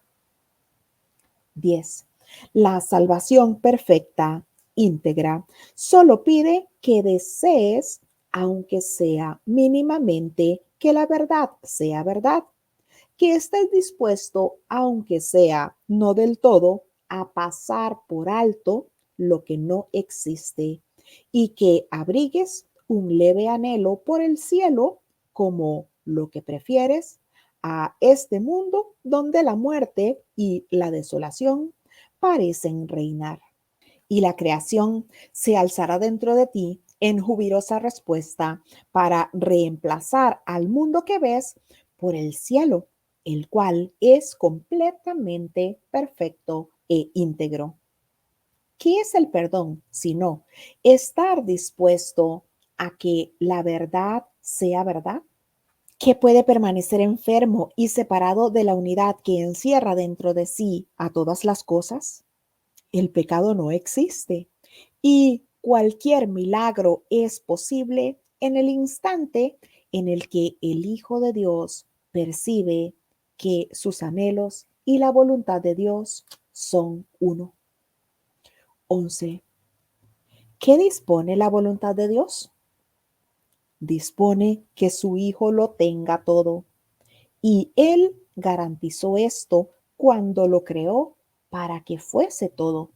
10. La salvación perfecta, íntegra, solo pide que desees, aunque sea mínimamente, que la verdad sea verdad, que estés dispuesto, aunque sea no del todo, a pasar por alto lo que no existe y que abrigues un leve anhelo por el cielo como lo que prefieres a este mundo donde la muerte y la desolación parecen reinar. Y la creación se alzará dentro de ti en jubilosa respuesta para reemplazar al mundo que ves por el cielo, el cual es completamente perfecto e íntegro. ¿Qué es el perdón? Sino estar dispuesto a que la verdad sea verdad, que puede permanecer enfermo y separado de la unidad que encierra dentro de sí a todas las cosas. El pecado no existe y cualquier milagro es posible en el instante en el que el Hijo de Dios percibe que sus anhelos y la voluntad de Dios son uno. 11. ¿Qué dispone la voluntad de Dios? Dispone que su Hijo lo tenga todo. Y Él garantizó esto cuando lo creó para que fuese todo.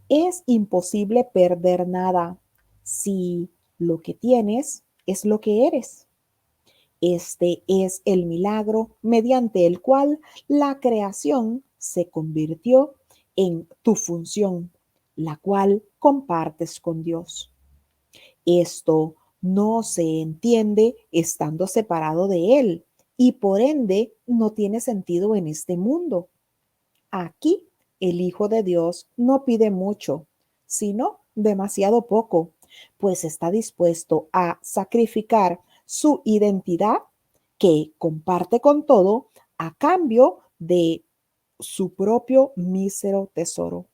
Es imposible perder nada si lo que tienes es lo que eres. Este es el milagro mediante el cual la creación se convirtió en tu función, la cual compartes con Dios. Esto no se entiende estando separado de Él y por ende no tiene sentido en este mundo. Aquí el Hijo de Dios no pide mucho, sino demasiado poco, pues está dispuesto a sacrificar su identidad que comparte con todo a cambio de su propio mísero tesoro.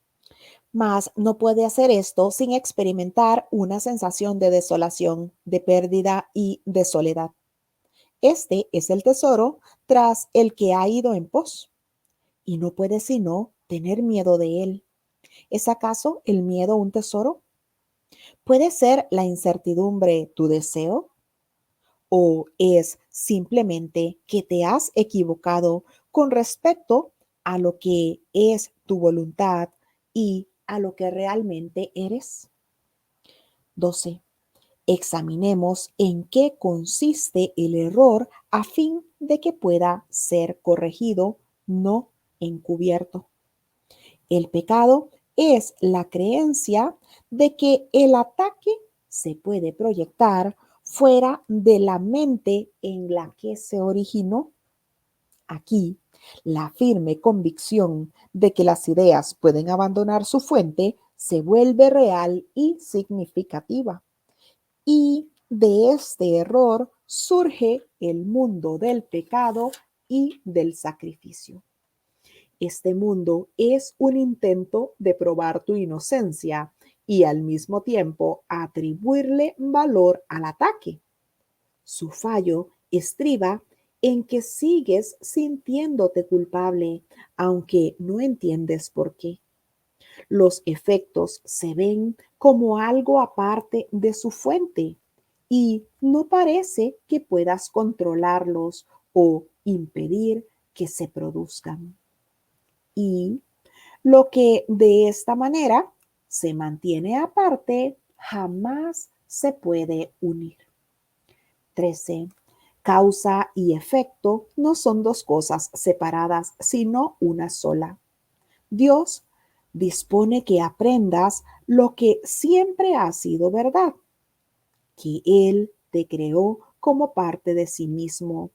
Mas no puede hacer esto sin experimentar una sensación de desolación, de pérdida y de soledad. Este es el tesoro tras el que ha ido en pos y no puede sino tener miedo de él. ¿Es acaso el miedo un tesoro? ¿Puede ser la incertidumbre tu deseo? ¿O es simplemente que te has equivocado con respecto a lo que es tu voluntad y a lo que realmente eres? 12. Examinemos en qué consiste el error a fin de que pueda ser corregido, no encubierto. El pecado es la creencia de que el ataque se puede proyectar fuera de la mente en la que se originó. Aquí, la firme convicción de que las ideas pueden abandonar su fuente se vuelve real y significativa. Y de este error surge el mundo del pecado y del sacrificio. Este mundo es un intento de probar tu inocencia y al mismo tiempo atribuirle valor al ataque. Su fallo estriba en que sigues sintiéndote culpable, aunque no entiendes por qué. Los efectos se ven como algo aparte de su fuente y no parece que puedas controlarlos o impedir que se produzcan. Y lo que de esta manera se mantiene aparte jamás se puede unir. 13. Causa y efecto no son dos cosas separadas, sino una sola. Dios dispone que aprendas lo que siempre ha sido verdad, que Él te creó como parte de sí mismo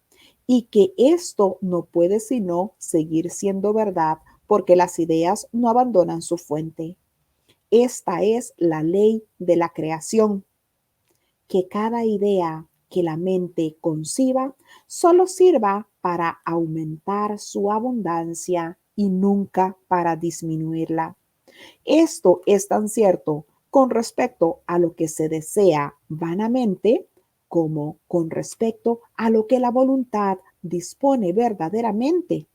y que esto no puede sino seguir siendo verdad porque las ideas no abandonan su fuente. Esta es la ley de la creación, que cada idea que la mente conciba solo sirva para aumentar su abundancia y nunca para disminuirla. Esto es tan cierto con respecto a lo que se desea vanamente como con respecto a lo que la voluntad dispone verdaderamente,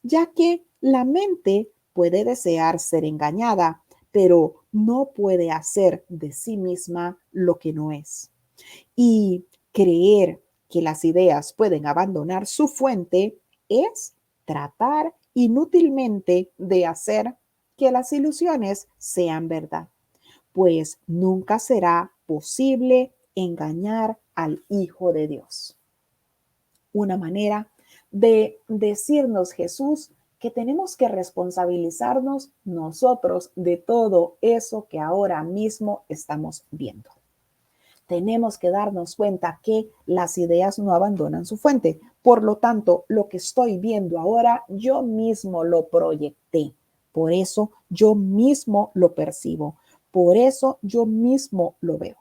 ya que la mente puede desear ser engañada, pero no puede hacer de sí misma lo que no es. Y creer que las ideas pueden abandonar su fuente es tratar inútilmente de hacer que las ilusiones sean verdad, pues nunca será posible engañar al Hijo de Dios. Una manera de decirnos Jesús que tenemos que responsabilizarnos nosotros de todo eso que ahora mismo estamos viendo. Tenemos que darnos cuenta que las ideas no abandonan su fuente. Por lo tanto, lo que estoy viendo ahora, yo mismo lo proyecté. Por eso yo mismo lo percibo. Por eso yo mismo lo veo.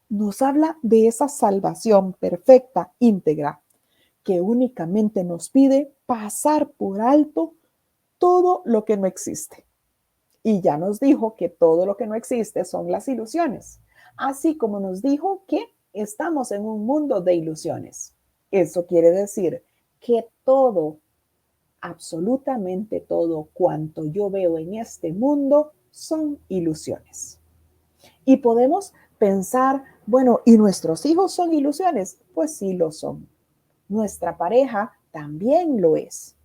Nos habla de esa salvación perfecta, íntegra, que únicamente nos pide pasar por alto todo lo que no existe. Y ya nos dijo que todo lo que no existe son las ilusiones, así como nos dijo que estamos en un mundo de ilusiones. Eso quiere decir que todo, absolutamente todo cuanto yo veo en este mundo son ilusiones. Y podemos pensar, bueno, ¿y nuestros hijos son ilusiones? Pues sí lo son. Nuestra pareja también lo es.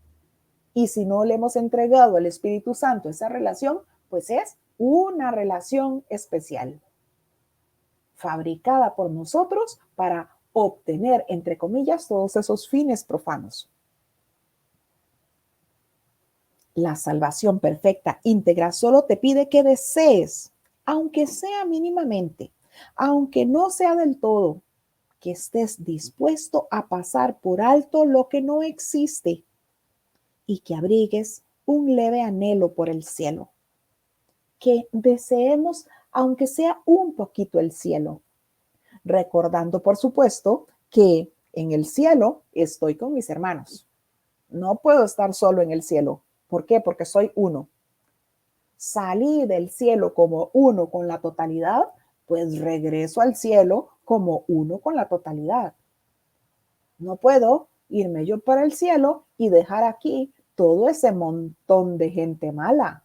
Y si no le hemos entregado al Espíritu Santo esa relación, pues es una relación especial, fabricada por nosotros para obtener, entre comillas, todos esos fines profanos. La salvación perfecta, íntegra, solo te pide que desees, aunque sea mínimamente, aunque no sea del todo, que estés dispuesto a pasar por alto lo que no existe y que abrigues un leve anhelo por el cielo, que deseemos aunque sea un poquito el cielo, recordando por supuesto que en el cielo estoy con mis hermanos. No puedo estar solo en el cielo. ¿Por qué? Porque soy uno. Salí del cielo como uno con la totalidad, pues regreso al cielo como uno con la totalidad. No puedo irme yo para el cielo y dejar aquí todo ese montón de gente mala.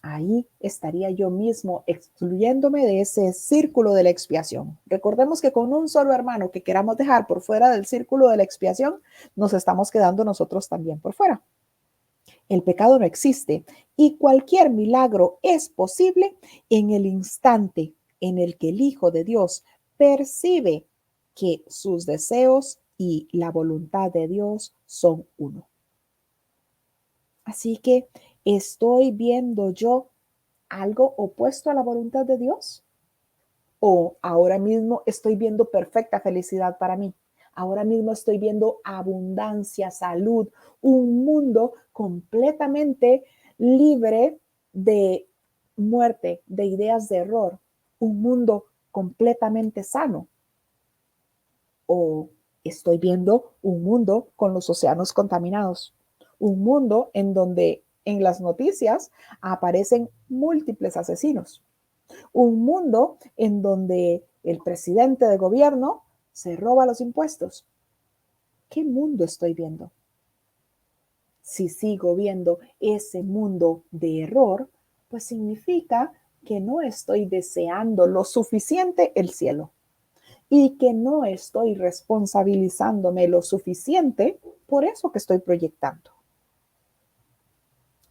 Ahí estaría yo mismo excluyéndome de ese círculo de la expiación. Recordemos que con un solo hermano que queramos dejar por fuera del círculo de la expiación, nos estamos quedando nosotros también por fuera. El pecado no existe y cualquier milagro es posible en el instante en el que el Hijo de Dios percibe que sus deseos y la voluntad de Dios son uno. Así que estoy viendo yo algo opuesto a la voluntad de Dios? ¿O ahora mismo estoy viendo perfecta felicidad para mí? Ahora mismo estoy viendo abundancia, salud, un mundo completamente libre de muerte, de ideas de error, un mundo completamente sano. ¿O estoy viendo un mundo con los océanos contaminados? Un mundo en donde en las noticias aparecen múltiples asesinos. Un mundo en donde el presidente de gobierno se roba los impuestos. ¿Qué mundo estoy viendo? Si sigo viendo ese mundo de error, pues significa que no estoy deseando lo suficiente el cielo y que no estoy responsabilizándome lo suficiente por eso que estoy proyectando.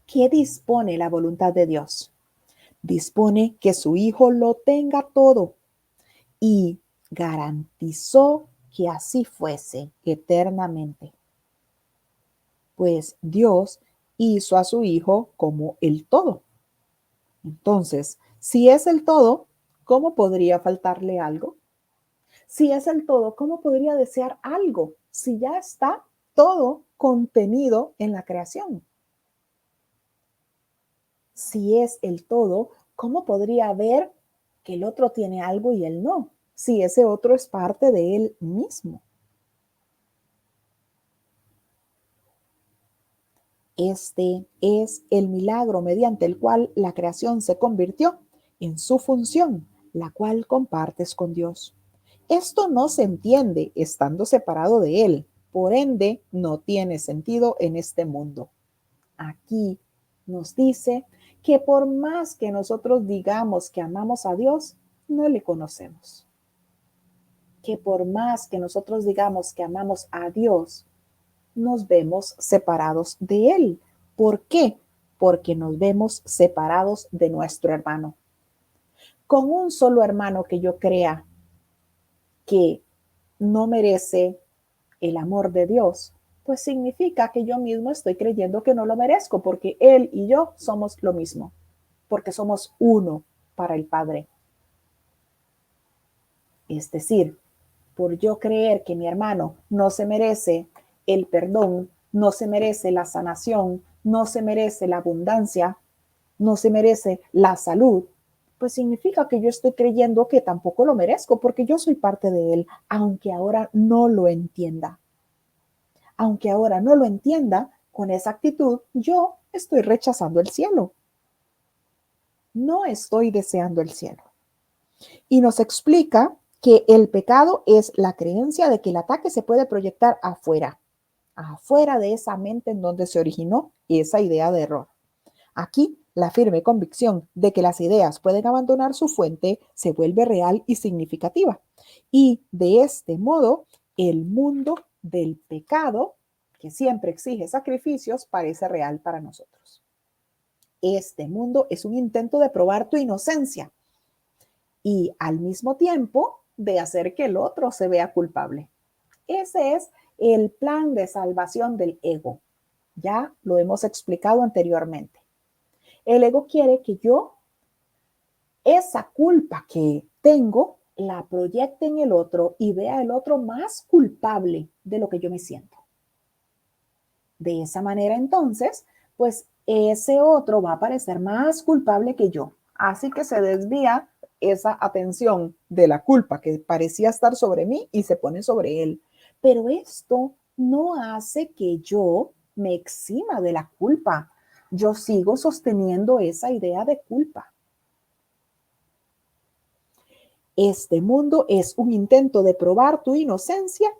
¿Qué dispone la voluntad de Dios? Dispone que su Hijo lo tenga todo y garantizó que así fuese eternamente. Pues Dios hizo a su Hijo como el todo. Entonces, si es el todo, ¿cómo podría faltarle algo? Si es el todo, ¿cómo podría desear algo si ya está todo contenido en la creación? Si es el todo, ¿cómo podría ver que el otro tiene algo y él no? Si ese otro es parte de él mismo. Este es el milagro mediante el cual la creación se convirtió en su función, la cual compartes con Dios. Esto no se entiende estando separado de Él, por ende no tiene sentido en este mundo. Aquí nos dice que por más que nosotros digamos que amamos a Dios, no le conocemos. Que por más que nosotros digamos que amamos a Dios, nos vemos separados de Él. ¿Por qué? Porque nos vemos separados de nuestro hermano. Con un solo hermano que yo crea que no merece el amor de Dios, pues significa que yo mismo estoy creyendo que no lo merezco, porque Él y yo somos lo mismo, porque somos uno para el Padre. Es decir, por yo creer que mi hermano no se merece el perdón, no se merece la sanación, no se merece la abundancia, no se merece la salud, pues significa que yo estoy creyendo que tampoco lo merezco porque yo soy parte de él, aunque ahora no lo entienda. Aunque ahora no lo entienda, con esa actitud yo estoy rechazando el cielo. No estoy deseando el cielo. Y nos explica que el pecado es la creencia de que el ataque se puede proyectar afuera de esa mente en donde se originó esa idea de error. Aquí, la firme convicción de que las ideas pueden abandonar su fuente se vuelve real y significativa. Y de este modo, el mundo del pecado, que siempre exige sacrificios, parece real para nosotros. Este mundo es un intento de probar tu inocencia y al mismo tiempo de hacer que el otro se vea culpable. Ese es el plan de salvación del ego. Ya lo hemos explicado anteriormente. El ego quiere que yo esa culpa que tengo la proyecte en el otro y vea al otro más culpable de lo que yo me siento. De esa manera, entonces, pues ese otro va a parecer más culpable que yo. Así que se desvía esa atención de la culpa que parecía estar sobre mí y se pone sobre él. Pero esto no hace que yo me exima de la culpa. Yo sigo sosteniendo esa idea de culpa. Este mundo es un intento de probar tu inocencia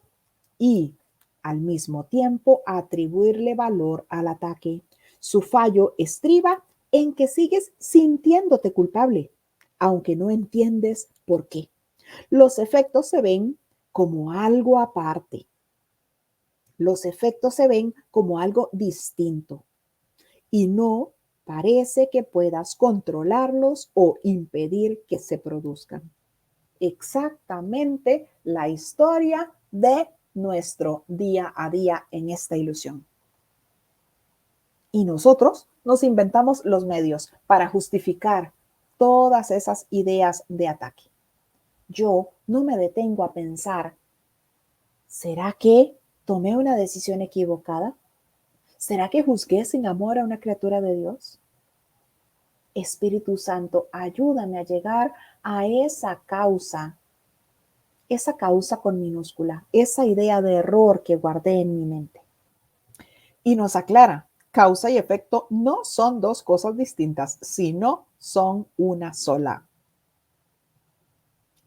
y, al mismo tiempo, atribuirle valor al ataque. Su fallo estriba en que sigues sintiéndote culpable, aunque no entiendes por qué. Los efectos se ven como algo aparte. Los efectos se ven como algo distinto y no parece que puedas controlarlos o impedir que se produzcan. Exactamente la historia de nuestro día a día en esta ilusión. Y nosotros nos inventamos los medios para justificar todas esas ideas de ataque. Yo no me detengo a pensar, ¿será que tomé una decisión equivocada? ¿Será que juzgué sin amor a una criatura de Dios? Espíritu Santo, ayúdame a llegar a esa causa con minúscula, esa idea de error que guardé en mi mente. Y nos aclara, causa y efecto no son dos cosas distintas, sino son una sola.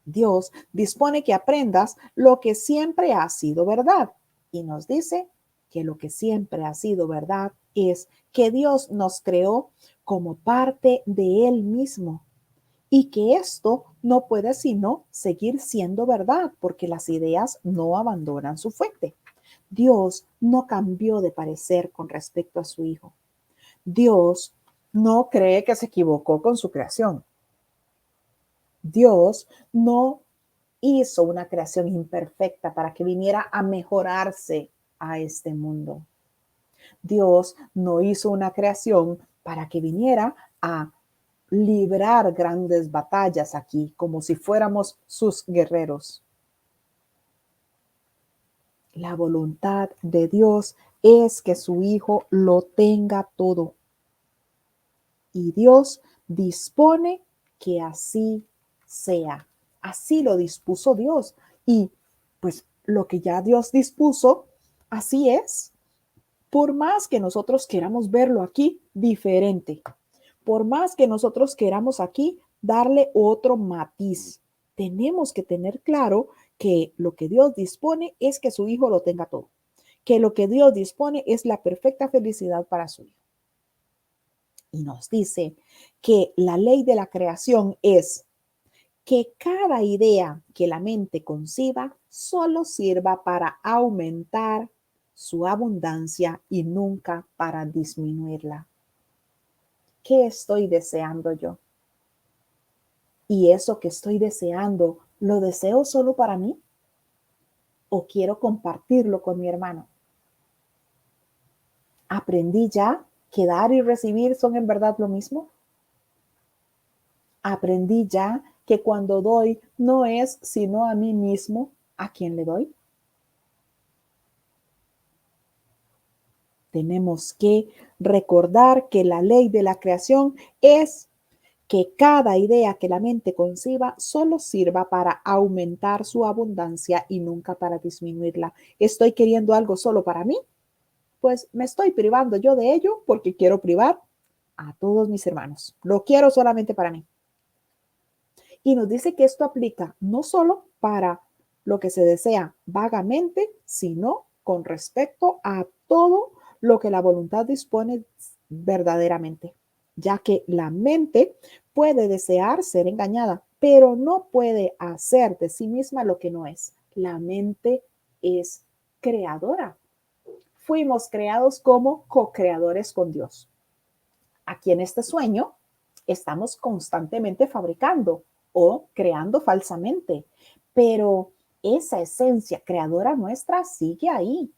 Dios dispone que aprendas lo que siempre ha sido verdad y nos dice que lo que siempre ha sido verdad es que Dios nos creó como parte de Él mismo y que esto no puede sino seguir siendo verdad porque las ideas no abandonan su fuente. Dios no cambió de parecer con respecto a su Hijo. Dios no cree que se equivocó con su creación. Dios no hizo una creación imperfecta para que viniera a mejorarse a este mundo. Dios no hizo una creación para que viniera a librar grandes batallas aquí, como si fuéramos sus guerreros. La voluntad de Dios es que su Hijo lo tenga todo. Y Dios dispone que así sea. Así lo dispuso Dios. Y pues lo que ya Dios dispuso, así es. Por más que nosotros queramos verlo aquí diferente, por más que nosotros queramos aquí darle otro matiz, tenemos que tener claro que lo que Dios dispone es que su Hijo lo tenga todo, que lo que Dios dispone es la perfecta felicidad para su Hijo. Y nos dice que la ley de la creación es que cada idea que la mente conciba solo sirva para aumentar su abundancia y nunca para disminuirla. ¿Qué estoy deseando yo? ¿Y eso que estoy deseando, lo deseo solo para mí? ¿O quiero compartirlo con mi hermano? ¿Aprendí ya que dar y recibir son en verdad lo mismo? ¿Aprendí ya que cuando doy no es sino a mí mismo a quien le doy? Tenemos que recordar que la ley de la creación es que cada idea que la mente conciba solo sirva para aumentar su abundancia y nunca para disminuirla. ¿Estoy queriendo algo solo para mí? Pues me estoy privando yo de ello porque quiero privar a todos mis hermanos. Lo quiero solamente para mí. Y nos dice que esto aplica no solo para lo que se desea vagamente, sino con respecto a todo lo que la voluntad dispone verdaderamente, ya que la mente puede desear ser engañada, pero no puede hacer de sí misma lo que no es. La mente es creadora. Fuimos creados como co-creadores con Dios. Aquí en este sueño estamos constantemente fabricando o creando falsamente, pero esa esencia creadora nuestra sigue ahí.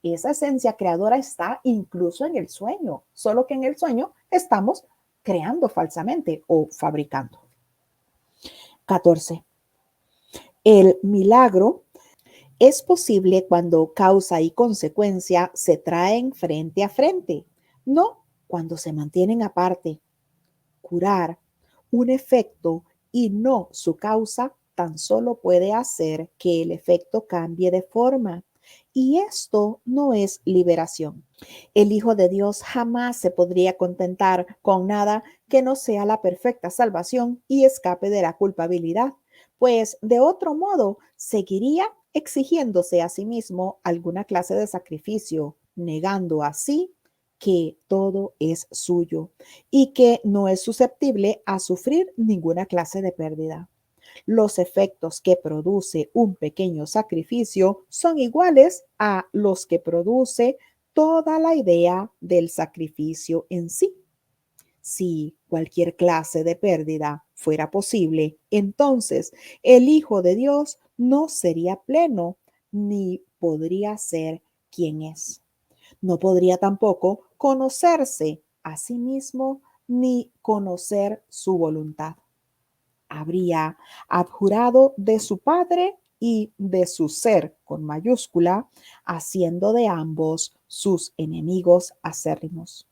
Esa esencia creadora está incluso en el sueño, solo que en el sueño estamos creando falsamente o fabricando. 14. El milagro es posible cuando causa y consecuencia se traen frente a frente, no cuando se mantienen aparte. Curar un efecto y no su causa tan solo puede hacer que el efecto cambie de forma. Y esto no es liberación. El Hijo de Dios jamás se podría contentar con nada que no sea la perfecta salvación y escape de la culpabilidad, pues de otro modo seguiría exigiéndose a sí mismo alguna clase de sacrificio, negando así que todo es suyo y que no es susceptible a sufrir ninguna clase de pérdida. Los efectos que produce un pequeño sacrificio son iguales a los que produce toda la idea del sacrificio en sí. Si cualquier clase de pérdida fuera posible, entonces el Hijo de Dios no sería pleno ni podría ser quien es. No podría tampoco conocerse a sí mismo ni conocer su voluntad. Habría abjurado de su Padre y de su ser con mayúscula, haciendo de ambos sus enemigos acérrimos.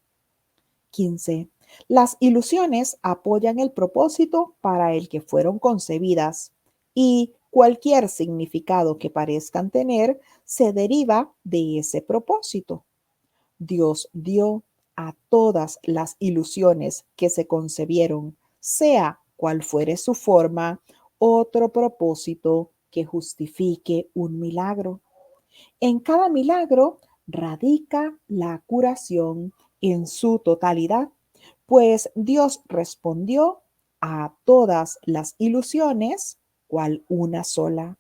15. Las ilusiones apoyan el propósito para el que fueron concebidas y cualquier significado que parezcan tener se deriva de ese propósito. Dios dio a todas las ilusiones que se concebieron, sea cual fuere su forma, otro propósito que justifique un milagro. En cada milagro radica la curación en su totalidad, pues Dios respondió a todas las ilusiones cual una sola.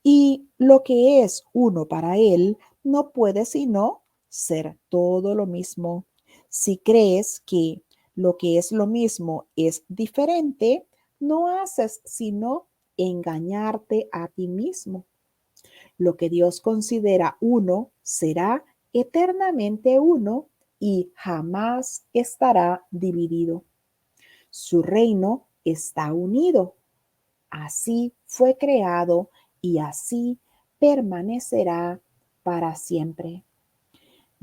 Y lo que es uno para él no puede sino ser todo lo mismo. Si crees que lo que es lo mismo es diferente, no haces sino engañarte a ti mismo. Lo que Dios considera uno será eternamente uno y jamás estará dividido. Su reino está unido. Así fue creado y así permanecerá para siempre.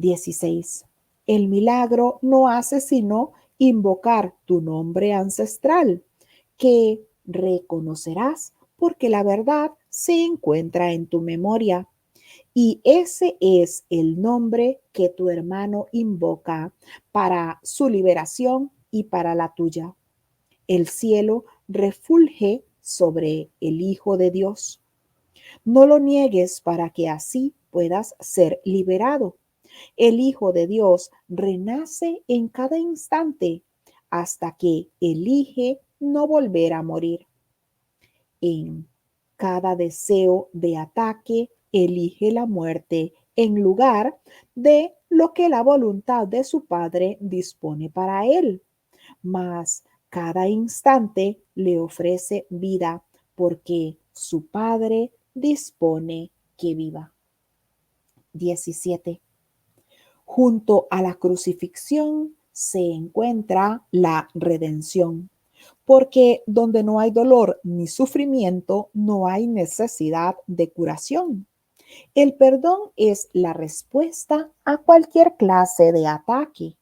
16. El milagro no hace sino invocar tu nombre ancestral, que reconocerás porque la verdad se encuentra en tu memoria. Y ese es el nombre que tu hermano invoca para su liberación y para la tuya. El cielo refulge sobre el Hijo de Dios. No lo niegues para que así puedas ser liberado. El Hijo de Dios renace en cada instante hasta que elige no volver a morir. En cada deseo de ataque, elige la muerte en lugar de lo que la voluntad de su Padre dispone para él. Mas cada instante le ofrece vida porque su Padre dispone que viva. 17. Junto a la crucifixión se encuentra la redención, porque donde no hay dolor ni sufrimiento, no hay necesidad de curación. El perdón es la respuesta a cualquier clase de ataque.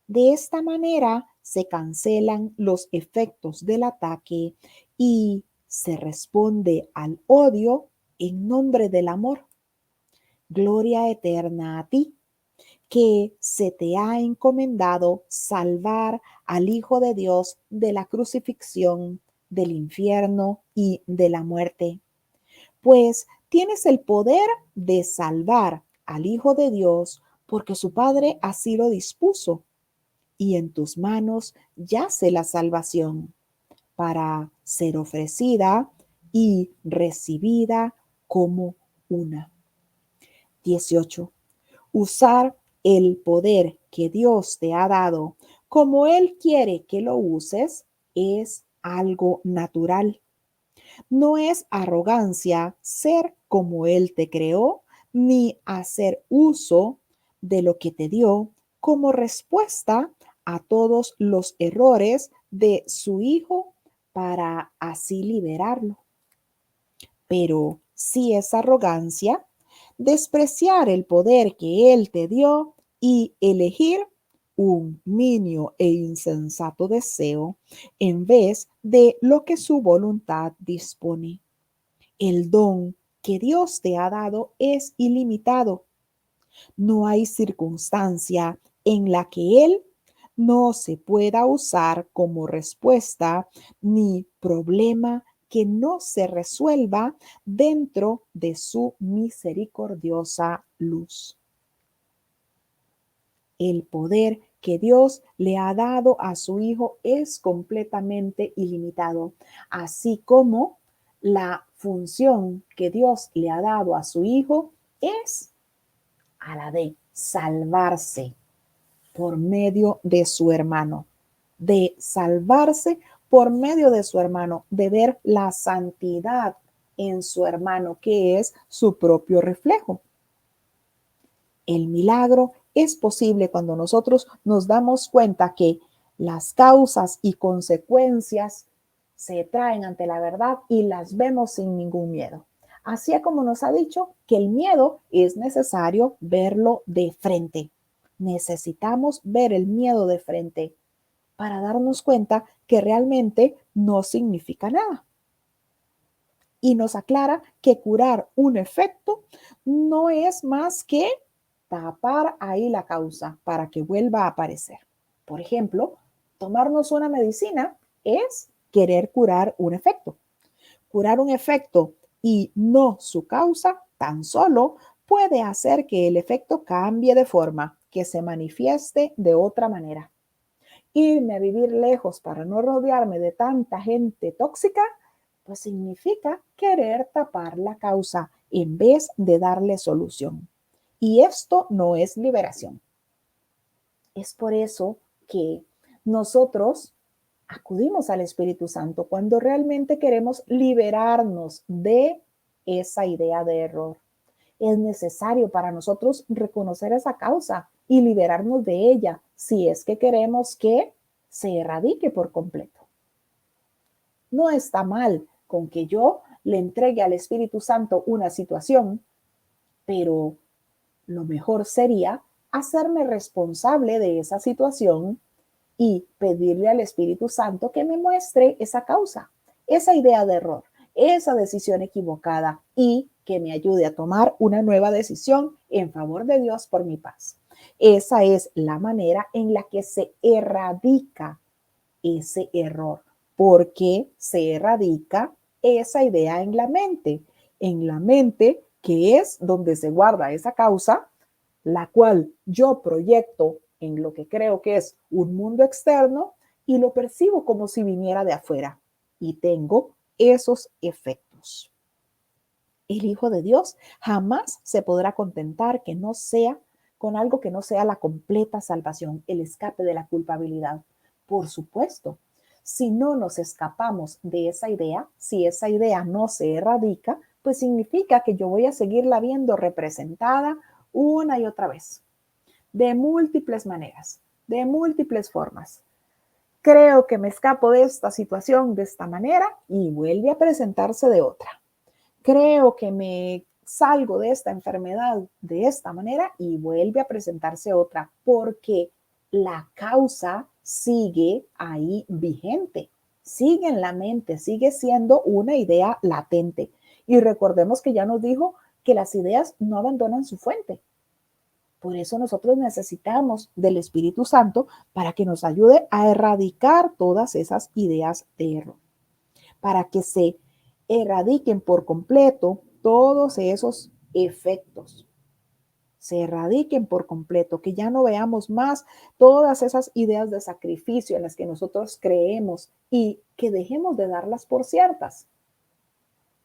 De esta manera se cancelan los efectos del ataque y se responde al odio en nombre del amor. Gloria eterna a ti, que se te ha encomendado salvar al Hijo de Dios de la crucifixión, del infierno y de la muerte. Pues tienes el poder de salvar al Hijo de Dios porque su Padre así lo dispuso. Y en tus manos yace la salvación para ser ofrecida y recibida como una. 18. Usar el poder que Dios te ha dado como Él quiere que lo uses es algo natural. No es arrogancia ser como Él te creó, ni hacer uso de lo que te dio como respuesta a todos los errores de su Hijo para así liberarlo. Pero si es arrogancia, despreciar el poder que Él te dio y elegir un minio e insensato deseo en vez de lo que su voluntad dispone. El don que Dios te ha dado es ilimitado. No hay circunstancia en la que Él no se pueda usar como respuesta ni problema que no se resuelva dentro de su misericordiosa luz. El poder que Dios le ha dado a su Hijo es completamente ilimitado, así como la función que Dios le ha dado a su Hijo es a la de salvarse por medio de su hermano, de salvarse por medio de su hermano, de ver la santidad en su hermano, que es su propio reflejo. El milagro es posible cuando nosotros nos damos cuenta que las causas y consecuencias se traen ante la verdad y las vemos sin ningún miedo. Así como nos ha dicho que el miedo es necesario verlo de frente. Necesitamos ver el miedo de frente para darnos cuenta que realmente no significa nada. Y nos aclara que curar un efecto no es más que tapar ahí la causa para que vuelva a aparecer. Por ejemplo, tomarnos una medicina es querer curar un efecto. Curar un efecto y no su causa tan solo puede hacer que el efecto cambie de forma, que se manifieste de otra manera. Irme a vivir lejos para no rodearme de tanta gente tóxica, pues significa querer tapar la causa en vez de darle solución. Y esto no es liberación. Es por eso que nosotros acudimos al Espíritu Santo cuando realmente queremos liberarnos de esa idea de error. Es necesario para nosotros reconocer esa causa y liberarnos de ella si es que queremos que se erradique por completo. No está mal con que yo le entregue al Espíritu Santo una situación, pero lo mejor sería hacerme responsable de esa situación y pedirle al Espíritu Santo que me muestre esa causa, esa idea de error, esa decisión equivocada y que me ayude a tomar una nueva decisión en favor de Dios por mi paz. Esa es la manera en la que se erradica ese error, porque se erradica esa idea en la mente que es donde se guarda esa causa, la cual yo proyecto en lo que creo que es un mundo externo y lo percibo como si viniera de afuera y tengo esos efectos. El Hijo de Dios jamás se podrá contentar que no sea con algo que no sea la completa salvación, el escape de la culpabilidad. Por supuesto, si no nos escapamos de esa idea, si esa idea no se erradica, pues significa que yo voy a seguirla viendo representada una y otra vez, de múltiples maneras, de múltiples formas. Creo que me escapo de esta situación de esta manera y vuelve a presentarse de otra. Creo que me salgo de esta enfermedad de esta manera y vuelve a presentarse otra, porque la causa sigue ahí vigente, sigue en la mente, sigue siendo una idea latente. Y recordemos que ya nos dijo que las ideas no abandonan su fuente. Por eso nosotros necesitamos del Espíritu Santo para que nos ayude a erradicar todas esas ideas de error, para que se erradiquen por completo todos esos efectos, se erradiquen por completo, que ya no veamos más todas esas ideas de sacrificio en las que nosotros creemos y que dejemos de darlas por ciertas,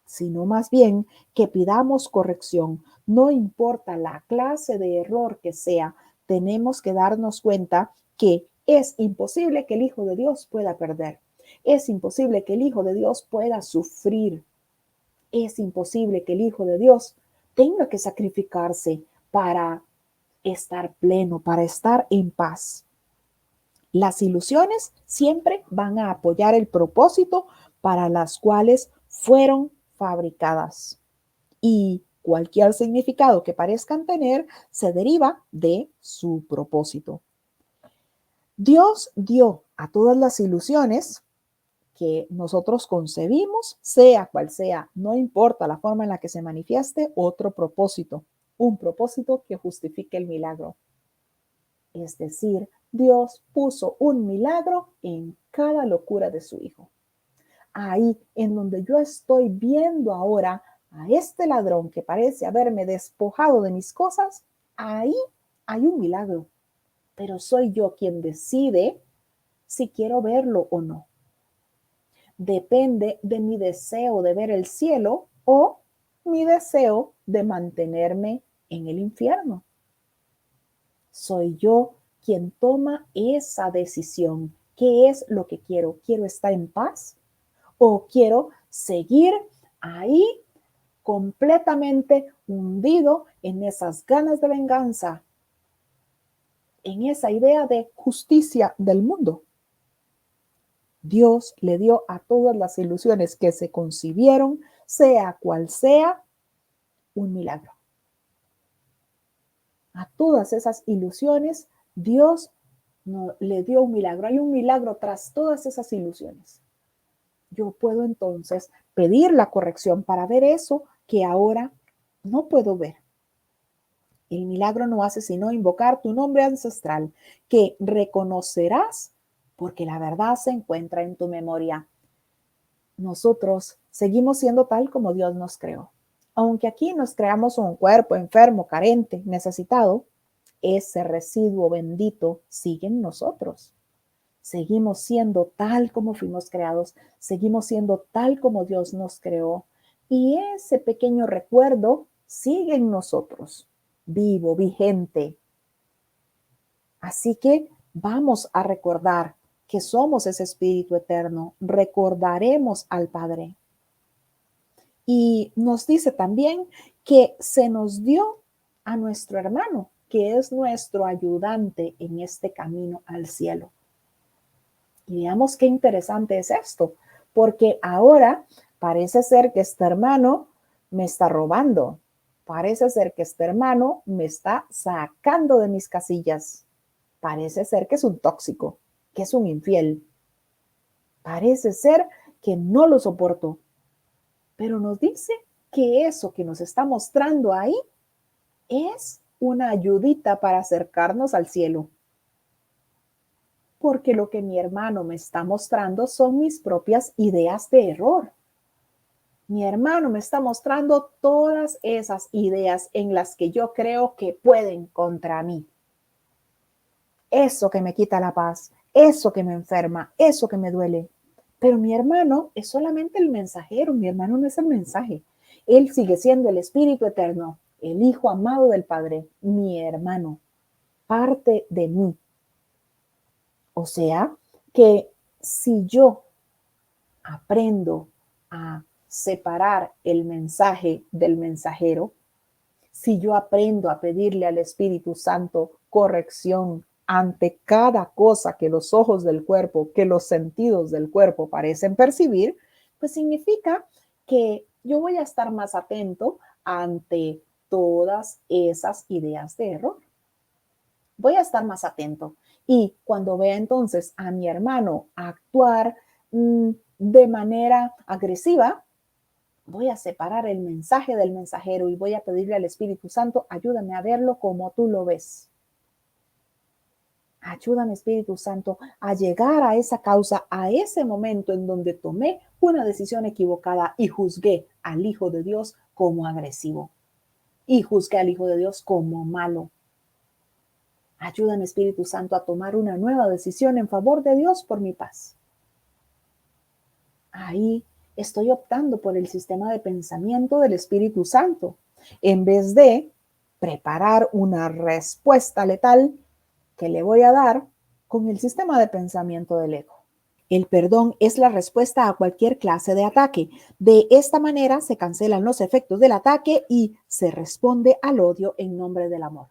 sino más bien que pidamos corrección. No importa la clase de error que sea, tenemos que darnos cuenta que es imposible que el Hijo de Dios pueda perder. Es imposible que el Hijo de Dios pueda sufrir. Es imposible que el Hijo de Dios tenga que sacrificarse para estar pleno, para estar en paz. Las ilusiones siempre van a apoyar el propósito para las cuales fueron fabricadas. Y cualquier significado que parezcan tener se deriva de su propósito. Dios dio a todas las ilusiones que nosotros concebimos, sea cual sea, no importa la forma en la que se manifieste, otro propósito, un propósito que justifique el milagro. Es decir, Dios puso un milagro en cada locura de su Hijo. Ahí en donde yo estoy viendo ahora a este ladrón que parece haberme despojado de mis cosas, ahí hay un milagro, pero soy yo quien decide si quiero verlo o no. Depende de mi deseo de ver el cielo o mi deseo de mantenerme en el infierno. Soy yo quien toma esa decisión. ¿Qué es lo que quiero? ¿Quiero estar en paz o quiero seguir ahí completamente hundido en esas ganas de venganza? en esa idea de justicia del mundo. Dios le dio a todas las ilusiones que se concibieron, sea cual sea, un milagro. A todas esas ilusiones, Dios no, le dio un milagro. Hay un milagro tras todas esas ilusiones. Yo puedo entonces pedir la corrección para ver eso que ahora no puedo ver. El milagro no hace sino invocar tu nombre ancestral, que reconocerás porque la verdad se encuentra en tu memoria. Nosotros seguimos siendo tal como Dios nos creó. Aunque aquí nos creamos un cuerpo enfermo, carente, necesitado, ese residuo bendito sigue en nosotros. Seguimos siendo tal como fuimos creados, seguimos siendo tal como Dios nos creó. Y ese pequeño recuerdo sigue en nosotros, vivo, vigente. Así que vamos a recordar que somos ese Espíritu eterno, recordaremos al Padre. Y nos dice también que se nos dio a nuestro hermano, que es nuestro ayudante en este camino al cielo. Y veamos qué interesante es esto, porque ahora parece ser que este hermano me está robando, parece ser que este hermano me está sacando de mis casillas, parece ser que es un tóxico, que es un infiel, parece ser que no lo soporto, pero nos dice que eso que nos está mostrando ahí es una ayudita para acercarnos al cielo. Porque lo que mi hermano me está mostrando son mis propias ideas de error. Mi hermano me está mostrando todas esas ideas en las que yo creo que pueden contra mí. Eso que me quita la paz, eso que me enferma, eso que me duele. Pero mi hermano es solamente el mensajero, mi hermano no es el mensaje. Él sigue siendo el Espíritu Eterno, el Hijo amado del Padre, mi hermano, parte de mí. O sea, que si yo aprendo a separar el mensaje del mensajero, si yo aprendo a pedirle al Espíritu Santo corrección ante cada cosa que los ojos del cuerpo, que los sentidos del cuerpo parecen percibir, pues significa que yo voy a estar más atento ante todas esas ideas de error. Voy a estar más atento. Y cuando vea entonces a mi hermano actuar de manera agresiva, voy a separar el mensaje del mensajero y voy a pedirle al Espíritu Santo, ayúdame a verlo como tú lo ves. Ayúdame, Espíritu Santo, a llegar a esa causa, a ese momento en donde tomé una decisión equivocada y juzgué al Hijo de Dios como agresivo y juzgué al Hijo de Dios como malo. Ayúdame, Espíritu Santo, a tomar una nueva decisión en favor de Dios por mi paz. Ahí estoy optando por el sistema de pensamiento del Espíritu Santo, en vez de preparar una respuesta letal que le voy a dar con el sistema de pensamiento del ego. El perdón es la respuesta a cualquier clase de ataque. De esta manera se cancelan los efectos del ataque y se responde al odio en nombre del amor.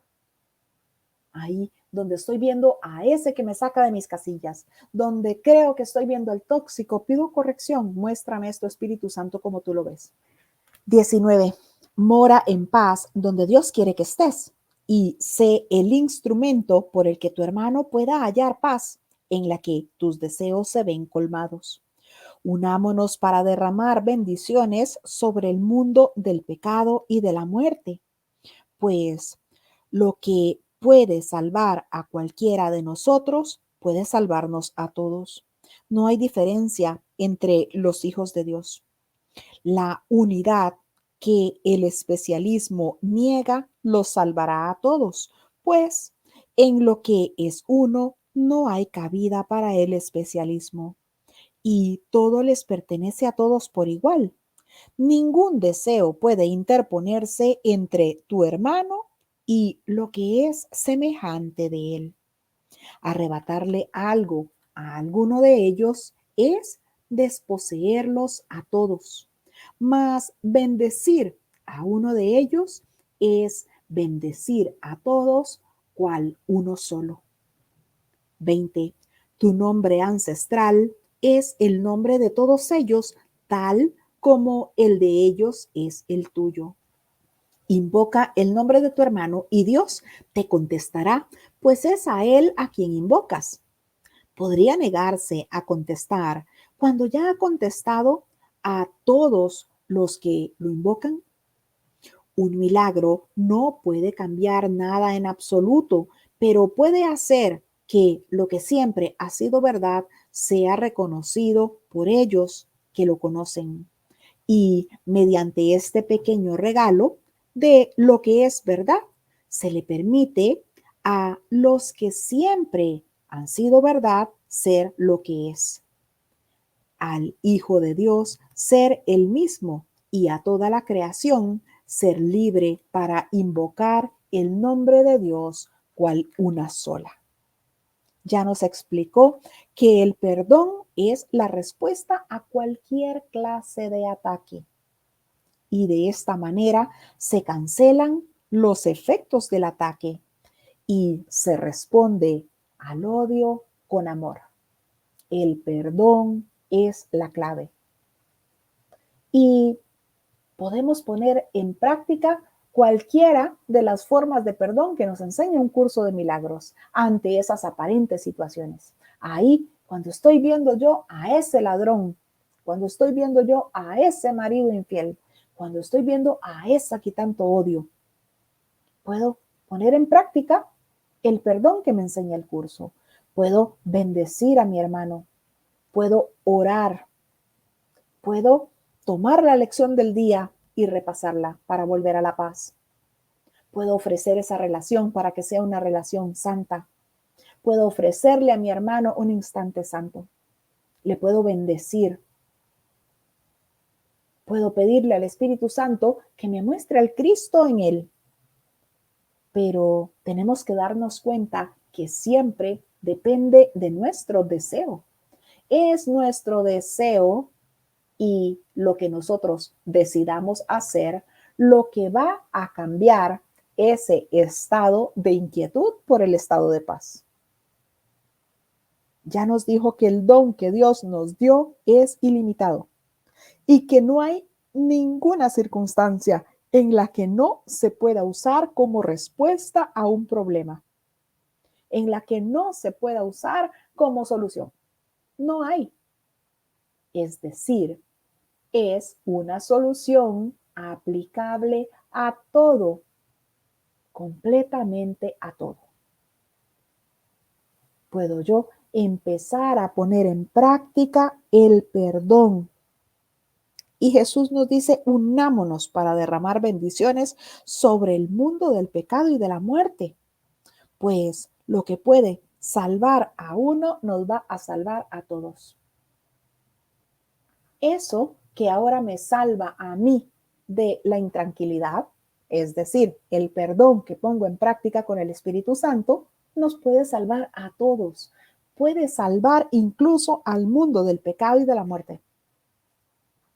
Ahí donde estoy viendo a ese que me saca de mis casillas, donde creo que estoy viendo al tóxico, pido corrección, muéstrame esto, Espíritu Santo, como tú lo ves. 19. Mora en paz donde Dios quiere que estés y sé el instrumento por el que tu hermano pueda hallar paz en la que tus deseos se ven colmados. Unámonos para derramar bendiciones sobre el mundo del pecado y de la muerte, pues lo que puede salvar a cualquiera de nosotros puede salvarnos a todos. No hay diferencia entre los hijos de Dios. La unidad que el especialismo niega los salvará a todos, pues en lo que es uno no hay cabida para el especialismo y todo les pertenece a todos por igual. Ningún deseo puede interponerse entre tu hermano y lo que es semejante de él. Arrebatarle algo a alguno de ellos es desposeerlos a todos, mas bendecir a uno de ellos es bendecir a todos cual uno solo. 20. Tu nombre ancestral es el nombre de todos ellos, tal como el de ellos es el tuyo. Invoca el nombre de tu hermano y Dios te contestará, pues es a él a quien invocas. ¿Podría negarse a contestar cuando ya ha contestado a todos los que lo invocan? Un milagro no puede cambiar nada en absoluto, pero puede hacer que lo que siempre ha sido verdad sea reconocido por ellos que lo conocen. Y mediante este pequeño regalo de lo que es verdad, se le permite a los que siempre han sido verdad ser lo que es. Al Hijo de Dios ser el mismo y a toda la creación ser libre para invocar el nombre de Dios cual una sola. Ya nos explicó que el perdón es la respuesta a cualquier clase de ataque. Y de esta manera se cancelan los efectos del ataque y se responde al odio con amor. El perdón es la clave. Y podemos poner en práctica cualquiera de las formas de perdón que nos enseña un curso de milagros ante esas aparentes situaciones. Ahí, cuando estoy viendo yo a ese ladrón, cuando estoy viendo yo a ese marido infiel, cuando estoy viendo a esa que tanto odio, puedo poner en práctica el perdón que me enseña el curso. Puedo bendecir a mi hermano, puedo orar, puedo tomar la lección del día y repasarla para volver a la paz. Puedo ofrecer esa relación para que sea una relación santa. Puedo ofrecerle a mi hermano un instante santo. Le puedo bendecir. Puedo pedirle al Espíritu Santo que me muestre al Cristo en él. Pero tenemos que darnos cuenta que siempre depende de nuestro deseo. Es nuestro deseo y lo que nosotros decidamos hacer lo que va a cambiar ese estado de inquietud por el estado de paz. Ya nos dijo que el don que Dios nos dio es ilimitado y que no hay ninguna circunstancia en la que no se pueda usar como respuesta a un problema, en la que no se pueda usar como solución. No hay. Es decir, es una solución aplicable a todo, completamente a todo. Puedo yo empezar a poner en práctica el perdón. Y Jesús nos dice, unámonos para derramar bendiciones sobre el mundo del pecado y de la muerte. Pues lo que puede salvar a uno nos va a salvar a todos. Eso que ahora me salva a mí de la intranquilidad, es decir, el perdón que pongo en práctica con el Espíritu Santo, nos puede salvar a todos. Puede salvar incluso al mundo del pecado y de la muerte.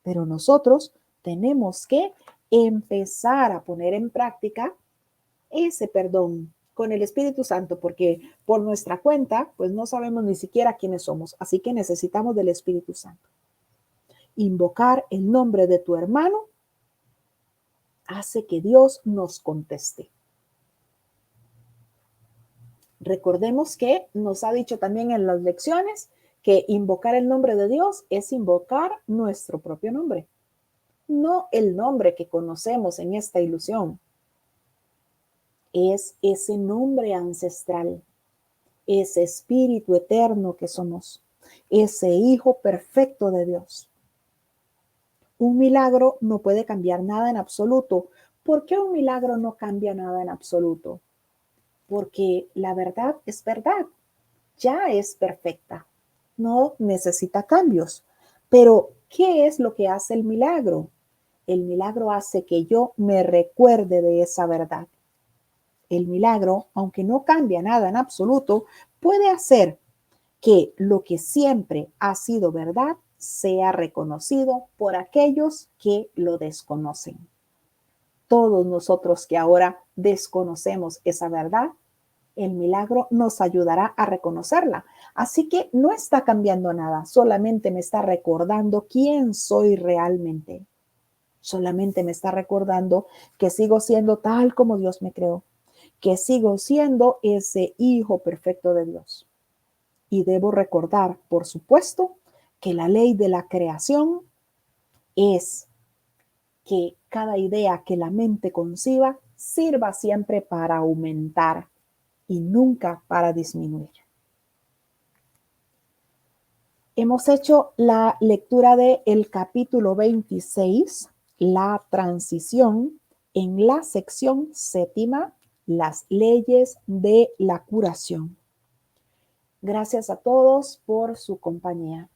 Pero nosotros tenemos que empezar a poner en práctica ese perdón con el Espíritu Santo, porque por nuestra cuenta, pues no sabemos ni siquiera quiénes somos, así que necesitamos del Espíritu Santo. Invocar el nombre de tu hermano hace que Dios nos conteste. Recordemos que nos ha dicho también en las lecciones que invocar el nombre de Dios es invocar nuestro propio nombre, no el nombre que conocemos en esta ilusión. Es ese nombre ancestral, ese espíritu eterno que somos, ese hijo perfecto de Dios. Un milagro no puede cambiar nada en absoluto. ¿Por qué un milagro no cambia nada en absoluto? Porque la verdad es verdad, ya es perfecta, no necesita cambios. Pero, ¿qué es lo que hace el milagro? El milagro hace que yo me recuerde de esa verdad. El milagro, aunque no cambia nada en absoluto, puede hacer que lo que siempre ha sido verdad sea reconocido por aquellos que lo desconocen. Todos nosotros que ahora desconocemos esa verdad, El milagro nos ayudará a reconocerla. Así que no está cambiando nada, solamente me está recordando quién soy realmente. Solamente me está recordando que sigo siendo tal como Dios me creó, que sigo siendo ese hijo perfecto de Dios. Y debo recordar, por supuesto, que la ley de la creación es que cada idea que la mente conciba sirva siempre para aumentar y nunca para disminuir. Hemos hecho la lectura del capítulo 26, la transición, en la sección séptima, las leyes de la curación. Gracias a todos por su compañía.